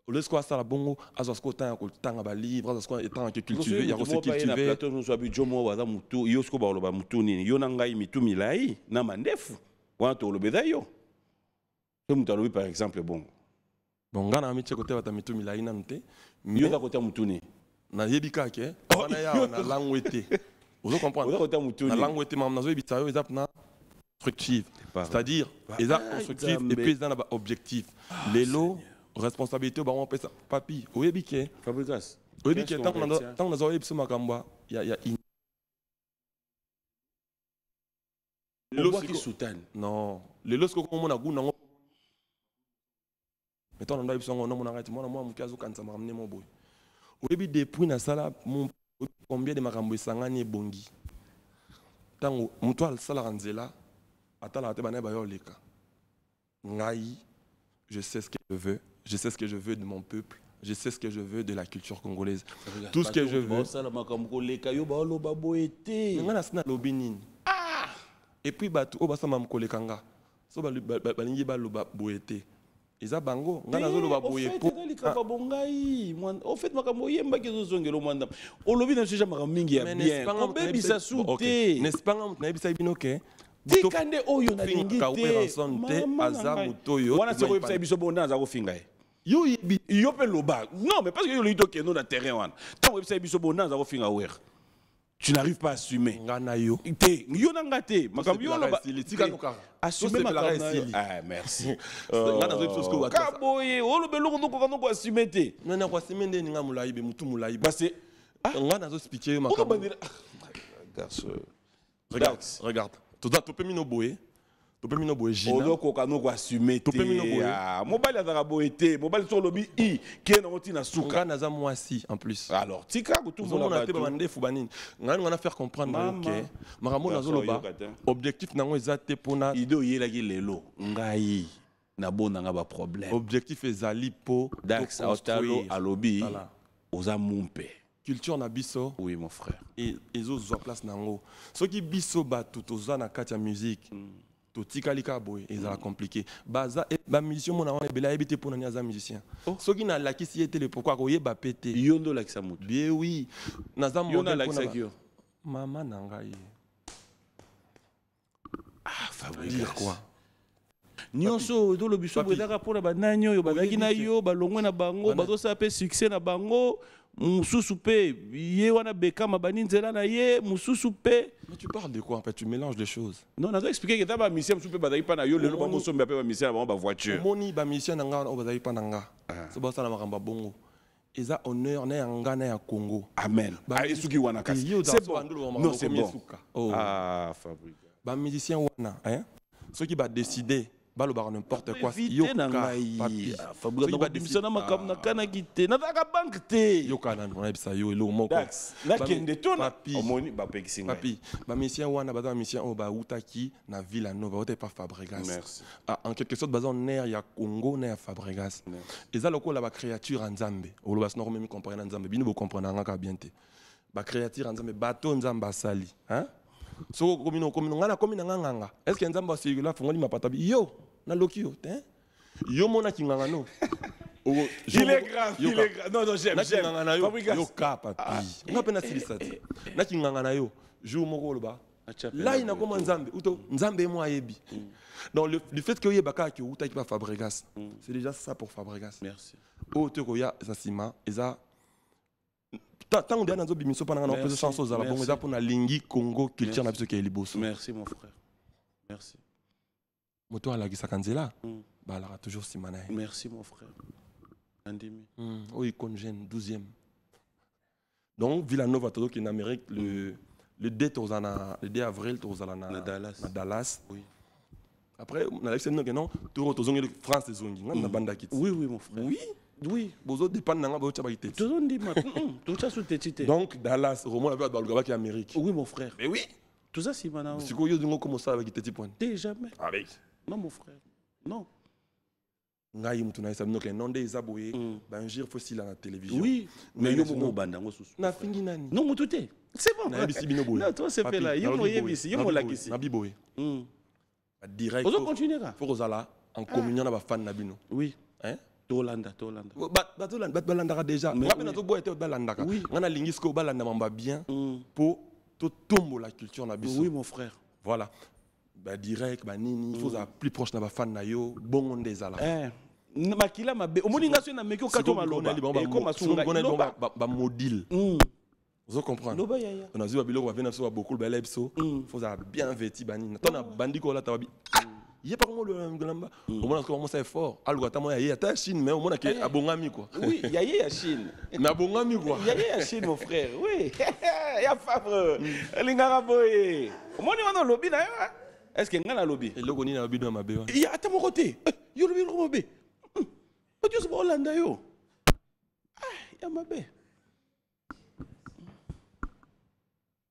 olesko asala bongo azosko tanga ko tanga ba livre azosko étant que cultiver ya ko se cultiver plateau nous soit bijomo waza mutu yosko ba oloba mutu nini yo ngai mitu milai na mandefu Quand on le bédaille, comme tu as par exemple, bon. Bon, on a mis côté de mitu milai nante. Mieux à côté mutuni. Na yebika ke. On a ya na langwete. Vous comprenez? Côté mutuni. Na langwete mam na zo yebita yo ezap na constructive. C'est-à-dire, ezap constructif et puis ezap na objectif. Lelo responsabilité ba on pesa papi. Oyebike. Fabregas. Oyebike tant na zo yebisa makamba ya Lorsque Sultan. Non. Le lorsque on a goût non. Mais toi on a eu son nom on arrête moi moi mon caso quand ça m'a ramené mon boy. Au début depuis na sala mon combien de makambo sangani bongi. Tango mutual sala ranzela atala te bana ba yo leka. Ngai je sais ce que je veux, je sais ce que je veux de mon peuple, je sais ce que je veux de la culture congolaise. Tout ce que je veux. Sala makambo leka yo ba lo ba boete. Ngana sina lobinini. Et puis batu o basama mkolekanga so balingi baloba boete eza bango nga nazoloba boye po au fait makambo yembaki ezozongela omwanda olobi na sujet makambo mingi ya bien kobebisa su te n'est-ce pas nga moto nayebisa bino ke tika nde oyo nalingi te aza moto oyo wana seko oyebisa biso bonde aza kofinga ye yo yebi yo mpe loba non mais parce que yo loyi tokendo na terrain wana ntango oyebisa biso bonde aza kofinga wer tu n'arrives pas à assumer. Ngana yo. Te, yo na ngate. Makambi yo loba. Assumer makambi. Ah merci. Ngana zo biso ko kaboye, o lobe loko ndoko kana ko assumer te. Non na ko assumer nde nga mulai be mutu mulai. Parce que ngana zo expliquer makambi. Regarde. Tu peux mino boye. Tu peux mino boye jina. Odo ko kana ko assumer te. Tu peux mino boye. Mobile azaka boye te. Mobile so lobi i ke na oti na suka. Ngana za mwasi en plus. Alors, tika ko tout monde na te bande fubanini. Ngana faire comprendre que makambo na zoloba. Objectif nango ezate pona ido yela ki lelo. Ngai na bona nga ba problème. Objectif ezali po Dax Aotalo alobi oza mumpe. Culture na biso. Oui mon frère. Et ezo place nango. Soki biso ba tout oza na kati ya musique. To tikalika boy ezala compliqué baza ba musicien mona wana bela ebité pona ni aza musicien soki na lakisi yete le pourquoi ko yeba pété yondo lakisa mutu bien oui naza modèle pona mama nangai Fabrice dire quoi nyonso do lobiso bwezaka pona banani oyo bazaki na yo balongwe na bango bazosala pe succès na bango mususu pe ye wana bekama baninzela na ye mususu pe. Mais tu parles de quoi en fait? Tu mélanges des choses. Non, on a expliqué que t'as musicien mususu pe bazaki pa na yo lelo ba moso mbe pe ba musicien ba voiture. Moni ba musicien nga o bazaki pa nanga. So ba sala makamba bongo. Eza honneur na yanga na ya Congo. Amen. Ba esuki wana kasi. C'est bon. Non, c'est bon. Ah, Fabrice. Ba musicien wana, hein? Ceux qui va décider baloba n'importe quoi yo papi Fabrice ba démissionner makam na kana kité na taka banque te yo kana on ebisa yo elo moko na kende tona omoni ba pekisinga papi ba musicien wana ba musicien o ba utaki na Villa Nova ote pas Fabregas. Merci. En quelque sorte bazon ner ya Congo na ya Fabregas eza lokola ba créature nzambe oloba sino même comprendre nzambe bino bo comprendre nga bien te ba créature nzambe bato nzamba sali hein. So komino ngana komina nganga est-ce que nzamba sirila fongoli mapatabi yo na lokio te yo mona kinganga no il est grave non j'aime yo ka papi nga pena silisati na kinganga na yo jour moko loba là il na comme nzambe uto nzambe mo ayebi donc le fait que yebaka ki uta ki ba Fabregas c'est déjà ça pour Fabregas. Merci o te ko ya sasima eza tant que nous bimiso pendant nos petites chansons à la bonne pour na lingi Congo culture na biso ke liboso. Merci mon frère. Merci. Moto ala ki sakanzela ba la toujours simana. Merci mon frère. Andimi. O ikonjen 12e. Donc Villa Nova todo qui en Amérique le 2 avril tozala na Dallas. Oui. Après na l'exemple que non to tozongi France zongi na banda kit. Oui mon frère. Oui, bozo dépend nanga ba tchaba ité. Tout dit ma tout ça sous tétité. Donc Dallas, Romo la balgaba qui est Amérique. Oui mon frère. Mais oui. Tout ça c'est maintenant. Si ko yo dingo comme ça avec téti point. Jamais. Avec. Non mon frère. Non. Ngai mutu na isa mnoke nonde izaboye ba ngir fossile à la télévision. Oui, mais yo mo banda ngo susu. Na fingi nani. Non mo touté. C'est bon. Na bisi bino boye. Non, toi c'est fait là. Yo mo yebisi, yo mo lakisi. Na biboye. Direct. Ozo continuer là. Faut ozala en communion na ba fan na bino. Oui. Hein? Tolanda. Balandaka déjà. Ngapi na to boy était balandaka. Ngana lingisko balanda mamba bien pour to tombo la culture na biso. Oui mon frère. Voilà. Ba direct ba nini, il faut être plus proche na ba fan na yo, bongo ndezala. Makila mabe. Omoni ngaso na meki okato maloba. Et comme asunga ba modile. Vous comprenez? Loba yaya. On a vu biloko ba vena so beaucoup ba lebso. Faut être bien vêti ba nini. Tona bandiko la tababi. Il y a pas comment le lamba. Au moins comment ça est fort. Algo ata moi yaya ta Chine mais au moins que abongami quoi. Oui, yaya Chine. Mais abongami quoi. Yaya Chine mon frère. Oui. Ya Fabre. Lingara boy. Au moins on a lobby na yo. Est-ce que ngana lobby? Et logo ni na lobby do mabe. Il y a ata mon côté. Yo lobby ro mabe. Pas juste pour Hollande yo. Ya mabe.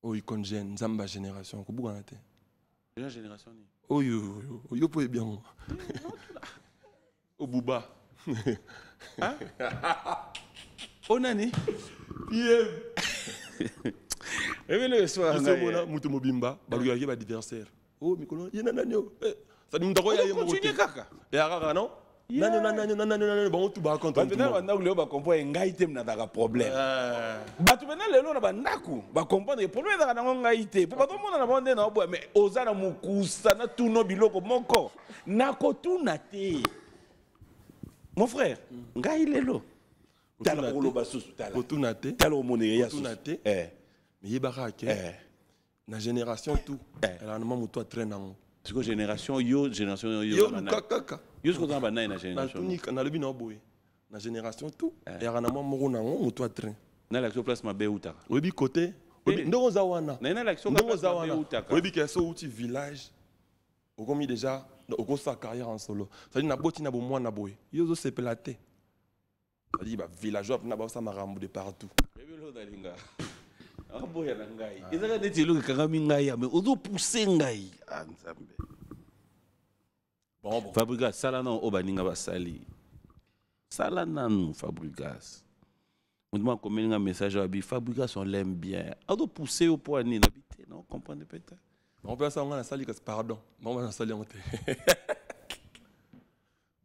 Oh icon jeune Zamba génération ko buga na te. La génération ni. Oh yo pouvez bien. Au Bouba. Hein? Au Nani? Le soir. Mutu Mobimba, Baluga ba adversaire. Oh, Mikolo, il y a un agneau. Ça dit, on continue, kaka. Et Arara, non? non, bon, tout bas contre tout le monde. Maintenant, on va comprendre ngai te na daga problème. Bato maintenant lelo na bandaku, ba comprendre problème daga na ngai te. Po bato mona na bonde na obo mais ozana mukusa na tuno biloko moko. Nako tuna te. Mon frère, ngai lelo. Tala ko loba susu tala. Ko tuna te. Tala o moni ya tuna te. Mais yebaka ke. Na génération tout. Elle a un moment où toi traîne en. Parce que génération yo yo kaka. Yo ce qu'on va na génération. Na tunika na lebi na boye. Na génération tout. Et à un moment moko na ngo toi train. Na l'action place ma beuta. Obi côté. Ndongo zawana. Na l'action place ma beuta. Obi ke so outi village. Okomi déjà oko sa carrière en solo. Ça dit na boti na bo moi na boye. Yo zo sepelate. Ça dit bah villageois na ba sa marambo de partout. Rebelo dalinga. Aboya na ngai. Ezaka neti lo kanga mingai ya mais ozo pousser ngai. Ah nzambe. Bon. Fabrigas sala na obaninga basali. Sala nanu Fabrigas. On demande combien un message à Fabrigas on l'aime bien. Ozo pousser au point ni n'habiter non comprendre peut-être. On peut ça on a sali que pardon. Bon on a sali on te.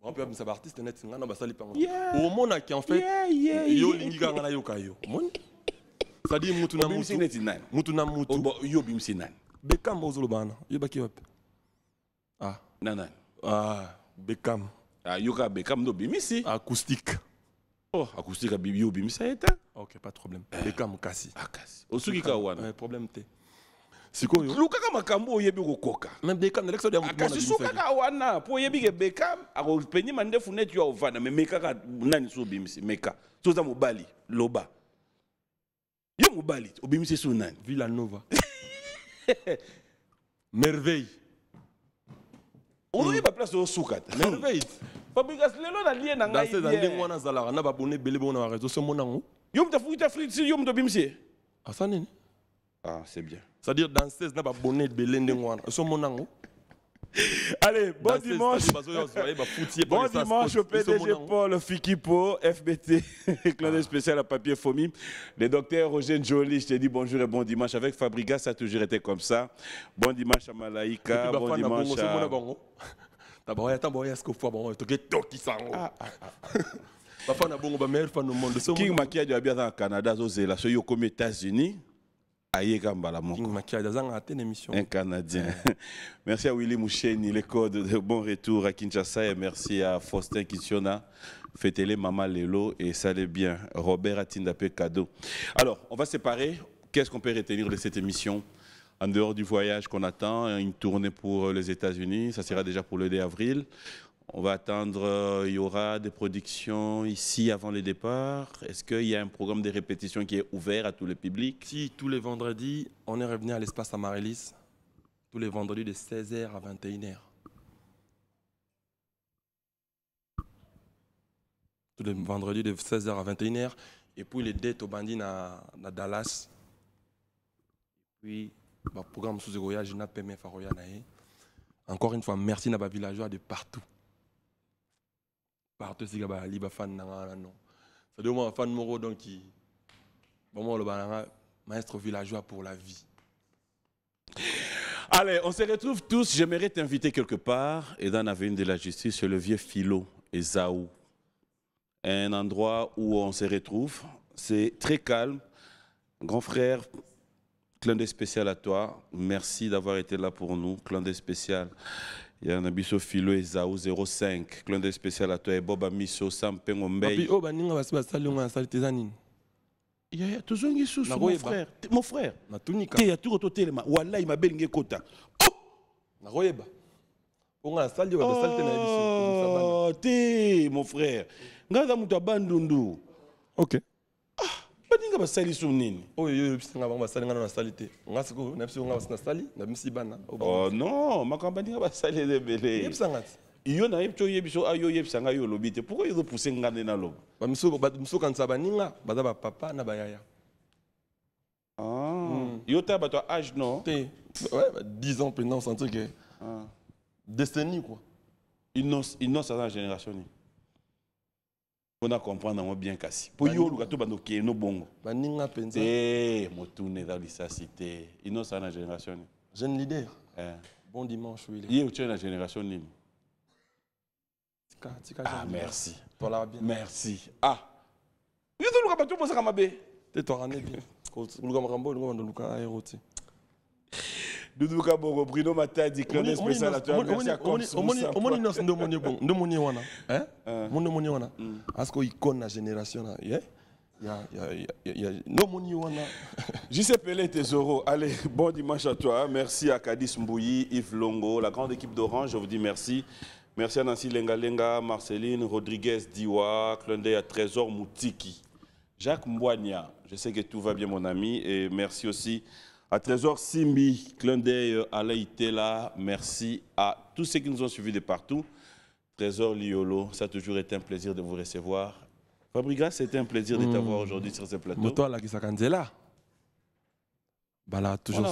On peut ça artiste net ngana basali pa. Au mona qui en fait yo lingi kanga na yo kayo. Mon ça dit mutu na mutu. Mutu na mutu. Yo bimsi nan. Bekam ozolo bana. Yo baki wapi? Ah, Nanan. Ah, Bekam. Ah, yoka Bekam no bimisi. Acoustique. Oh, acoustique a bibi yo bimisa eta. OK, pas de problème. Bekam kasi. Ah, kasi. Osuki ka wana. Problème te. Siko yo. Luka kama makambo oyebi kokoka. Même Bekam na l'exo de mutu. Kasi suka ka wana po oyebi ke Bekam ako penyi mandefu net yo ovana mais meka ka nani so bimisi meka. So za mobali loba. Yo mobali obimisi so nani? Villanova. Merveille. On est pas place au soukat. Merveille. Fabrigas lelo na lié na ngai. Dans ces années wana zala na ba bonné belé bon na réseau so monango. Yo mta fuita frite yo mto bimisi. Ah ça nene. Ah, c'est bien. C'est-à-dire dans 16 na ba bonné belé ndengwana. So monango. Allez, bon dimanche. Bon dimanche au PDG Paul Fikipo, FBT, clin spécial à Papier Fomi. Le docteur Roger Njoli, je te dis bonjour et bon dimanche. Avec Fabrigas, ça a toujours été comme ça. Bon dimanche à Malaika, bon dimanche à... D'abord, attends, est-ce qu'il faut bon, tu es toki sango. Parfois, on a bon, meilleur fan au monde. King Makia du bien dans le Canada, Zozela, so yo comme États-Unis. Un Canadien. Merci à Willy Moucheni, les codes de bon retour à Kinshasa. Et merci à Faustin Kitiona, Fetele Mama Lelo et ça allait bien. Robert Atindapé cadeau. Alors, on va séparer. Qu'est-ce qu'on peut retenir de cette émission? En dehors du voyage qu'on attend, une tournée pour les États-Unis, ça sera déjà pour le 2 avril. On va attendre, il y aura des productions ici avant le départ. Est-ce qu'il y a un programme de répétition qui est ouvert à tout le public? Si, tous les vendredis, on est revenu à l'espace Amaryllis. Tous les vendredis de 16h à 21h. Tous les vendredis de 16h à 21h. Et puis les dates au bandit à Dallas. Puis, le programme sous voyage, je n'ai pas fait. Encore une fois, merci à nos villageois de partout. Partout, c'est que les fan non. Ça doit être un fan moro donc qui bon le maître villageois pour la vie. Allez, on se retrouve tous. J'aimerais t'inviter quelque part et dans l'avenue de la justice sur le vieux Philo et Zaou. Un endroit où on se retrouve. C'est très calme. Grand frère, clin d'œil spécial à toi. Merci d'avoir été là pour nous. Clin d'œil spécial. Il y a un abisso Philo et Zaou 05. Clin d'œil spécial à toi. Et Bob Amiso, Sampengo Mbey. Papi, oh, baninga va se il y a toujours un sous mon frère. Mon frère. Il y a tout au téléma. Wallah, il m'a belingé kota. Oh, t'es mon frère. Ngada muta bandundu. OK. Ah, baninga basali sunini. Oh, yo singa ba basali ngana na salite. Ngasiko na biso ngaba na sali na misi bana. Oh non, ma campagne nga basali de belé. Yebsangati. Iyo na yebto yebiso ayo yebsanga yo lobite. Pourquoi ils ont poussé ngane na lobo? Ba miso kansa baninga, bada ba papa na bayaya. Ah. Yo ta ba toi âge non? Ouais, 10 ans maintenant, c'est un truc décennie quoi. Innocent dans la génération. On a comprendre bien kasi. Pour yo luka to bando ke no bongo. Baninga penza. Motune dans l'issacité. Innocent dans la génération. Jeune leader. Bon dimanche oui. Yé ou tu es dans la génération ni. Ah, merci. Toi bien. Merci. Ah. Yo to luka bato posa kama be. Te toi rané bien. Luka makambo luka ndo luka aéroti. Doudou Kaboro, Bruno Mata dit que spécial à toi. Merci à Coms. Omoni nos ndo moni wana. Hein? Ndo moni wana. Asko icône la génération là. No moni wana. JC Pelé Tesoro. Allez, bon dimanche à toi. Merci à Kadis Mbouyi, Yves Longo, la grande équipe d'Orange. Je vous dis merci. Merci à Nancy Lengalenga, Marceline, Rodriguez Diwa, Klundé à Trésor Moutiki, Jacques Mbouania. Je sais que tout va bien, mon ami. Et merci aussi à Trésor Simbi, Klundé Alain Itela. Merci à tous ceux qui nous ont suivis de partout. Trésor Liolo, ça a toujours été un plaisir de vous recevoir. Fabrigas, c'était un plaisir de t'avoir aujourd'hui sur ce plateau. Toi, la Gisakandela. Bala, toujours.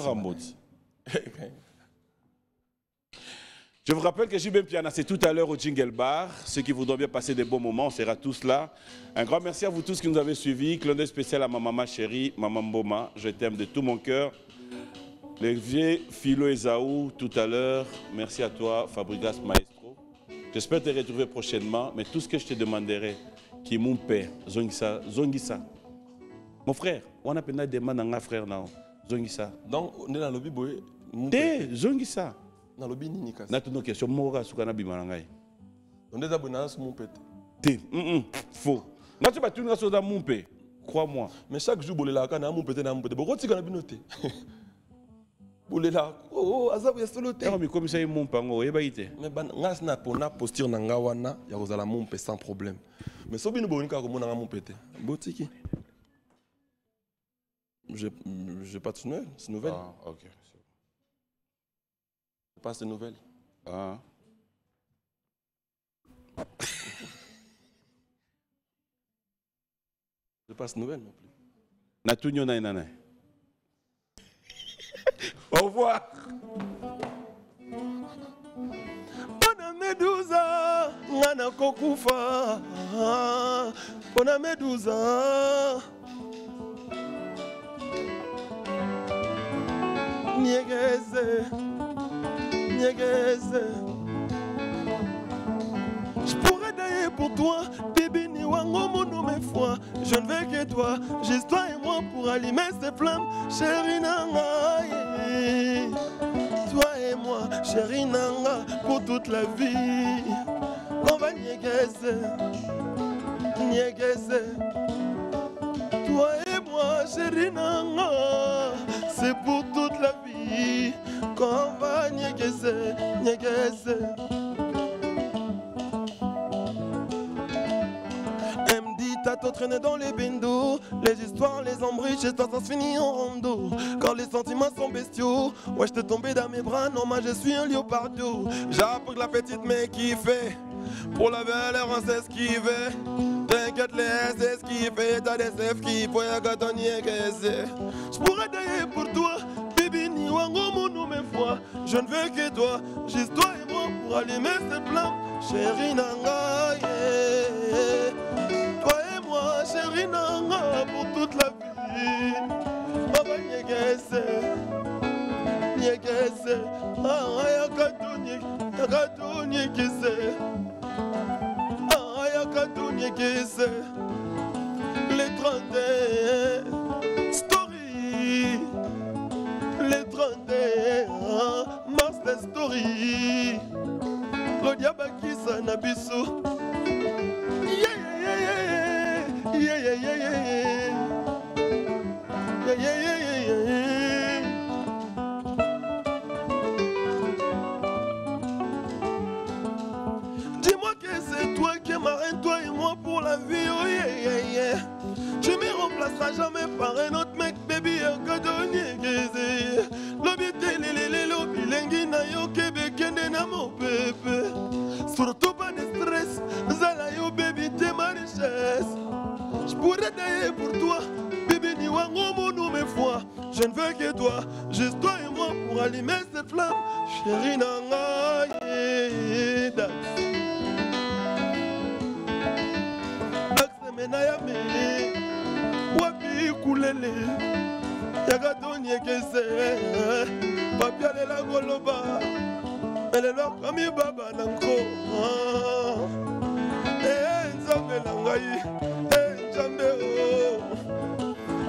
Je vous rappelle que JB Piana, c'est tout à l'heure au Jingle Bar. Ceux qui voudront bien passer des bons moments, on sera tous là. Un grand merci à vous tous qui nous avez suivis. Clin d'œil spécial à ma maman chérie, maman Mboma. Je t'aime de tout mon cœur. Les vieux Philo Esaou, tout à l'heure. Merci à toi, Fabrigas Maestro. J'espère te retrouver prochainement. Mais tout ce que je te demanderai, qui est mon père, Zongisa, Zongisa. Mon frère, on a peine des mains dans frère, non. Zongisa. Donc, on est dans le lobby, boy. Zongisa. Na lobi nini kasi. Na tuno question mora suka na bimana ngai. On est abonné sur mon pète. Faux. Na tu batu na soda mon pé. Crois-moi. Mais chaque jour bolela kana mon pète na mon pète. Boko tika na binoté. Bolela azabu ya solo te. Mais comme ça il mon pango yeba ite. Mais ban ngas na pona posture na ngawana ya kozala mon pé sans problème. Mais so bino bonika ko mona mon pète. Botiki. J'ai pas de nouvelles. Ah, OK. Pas ces nouvelles. Ah. Je passe nouvelles non plus. Natunyo na inana. Au revoir. Bona Medusa, ngana kokufa. Bona Medusa. Niegeze. Je pourrais d'ailleurs pour toi, bébé Niwango, mon nom et foi. Je ne veux que toi, juste toi et moi pour allumer ces flammes, chérie Nanga. Yeah. Toi et moi, chérie Nanga, pour toute la vie. On va niégaiser. Toi et moi, chérie Nanga, c'est pour toute la vie. Qu'on va niégaiser. Elle me dit t'as tout traîné dans les bindos. Les histoires, les embrouilles, chez toi ça se finit en rondo. Quand les sentiments sont bestiaux, ouais j'étais tombé dans mes bras, non moi je suis un léopardo. J'ai appris que la petite mec kiffait. Pour la valeur on s'esquivait. T'inquiète les esquiver, t'as des F qui faut que t'en niégaiser. J'pourrais d'ailleurs pour toi. Je ne veux que toi, juste toi et moi pour allumer cette flamme, chérie Nanga, yeah. Toi et moi, chérie Nanga, pour toute la vie. On va niégaiser. Ah, yakatou niégaiser. Ah, yakatou niégaiser. Les 31 story. Les 31 mars la story. Claudia Bakisa Nabiso. Dis-moi que c'est toi qui es marraine, toi et moi pour la vie. Oh yeah. Tu me remplaceras jamais par un autre mec, baby. Surtout pas de stress, Zala yo baby t'es ma richesse. Je pourrais d'ailleurs pour toi, baby ni wango mon mes foi. Je ne veux que toi, juste toi et moi pour allumer cette flamme, chérie nanga. Dax menaya me, wapi kulele, yagatonye kese, papi alela goloba. Elle est là comme baba nanko. osalela ngai Nzambe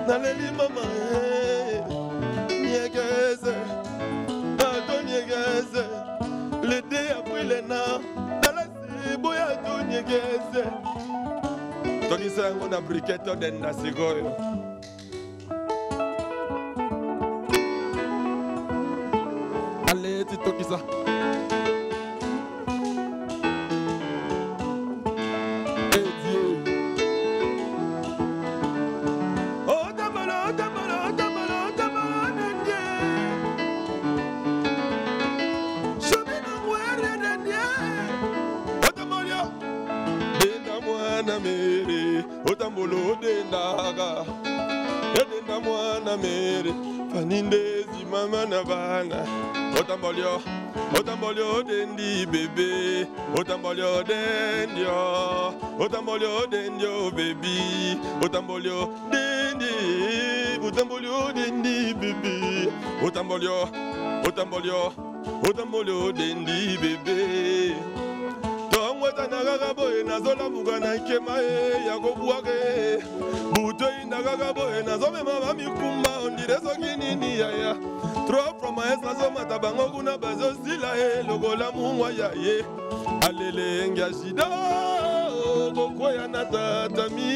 naleli mama nyegeze ato nyegeze lede ya bwilena nalasi boya to nyegeze tokisa yango na brikete odenda sikoyo aleti tokisa Otambolo dendaga edenda mwana mere fanindezi mama na bana otambolio dendi bebe otambolio dendio baby otambolio dendi bebe otambolio dendi bebe Nagaboy Nazola Mugana Kemae Yagobuake Butoy Nagaboy Nazome Mama Mikumba on Direzogini Yaya Trop from my Nazoma Tabangoguna Bazozila Logola Mumwaye Alele Ngashida Gokoya Natatami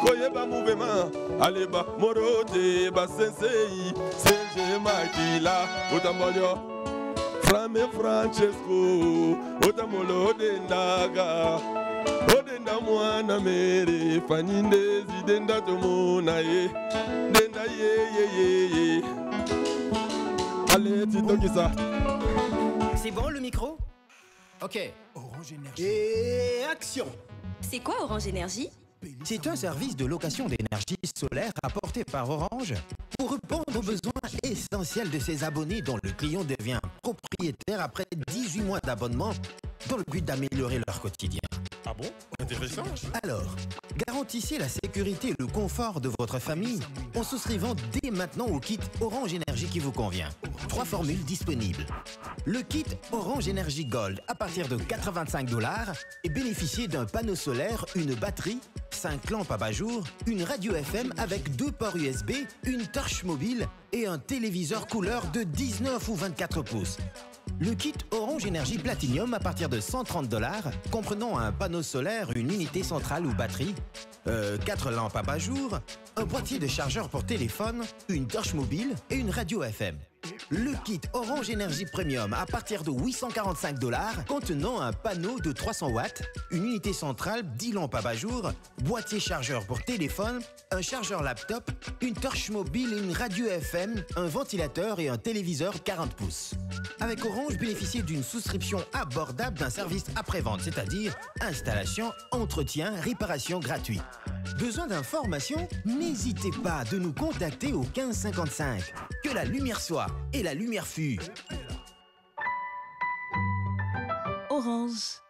Koyeba Mouvement Aleba Morote Basensei Senje Makila Utambolio Frame Francesco, Otamolo dendaga, Odenda mwana mere, Faninde zidenda tomona ye, Denda ye. Allez, Tito Kisa. C'est bon le micro? Ok. Orange Énergie. Et action! C'est quoi Orange Énergie? C'est un service de location d'énergie solaire apporté par Orange pour répondre aux besoins essentiels de ses abonnés dont le client devient propriétaire après 18 mois d'abonnement dans le but d'améliorer leur quotidien. Ah bon? Intéressant. Alors, garantissez la sécurité et le confort de votre famille en souscrivant dès maintenant au kit Orange Énergie qui vous convient. 3 formules disponibles. Le kit Orange Énergie Gold à partir de $85 et bénéficiez d'un panneau solaire, une batterie, 5 lampes abat-jour, une radio FM avec 2 ports USB, une torche mobile et un téléviseur couleur de 19 ou 24 pouces. Le kit Orange Énergie Platinum à partir de $130, comprenant un panneau solaire, une unité centrale ou batterie, 4 lampes abat-jour, un boîtier de chargeur pour téléphone, une torche mobile et une radio FM. Le kit Orange Énergie Premium à partir de $845, contenant un panneau de 300 watts, une unité centrale, 10 lampes abat-jour, boîtier chargeur pour téléphone, un chargeur laptop, une torche mobile et une radio FM, un ventilateur et un téléviseur 40 pouces. Avec Orange, bénéficiez d'une souscription abordable d'un service après-vente, c'est-à-dire installation, entretien, réparation gratuit. Besoin d'informations? N'hésitez pas de nous contacter au 1555. Que la lumière soit et la lumière fut. Orange.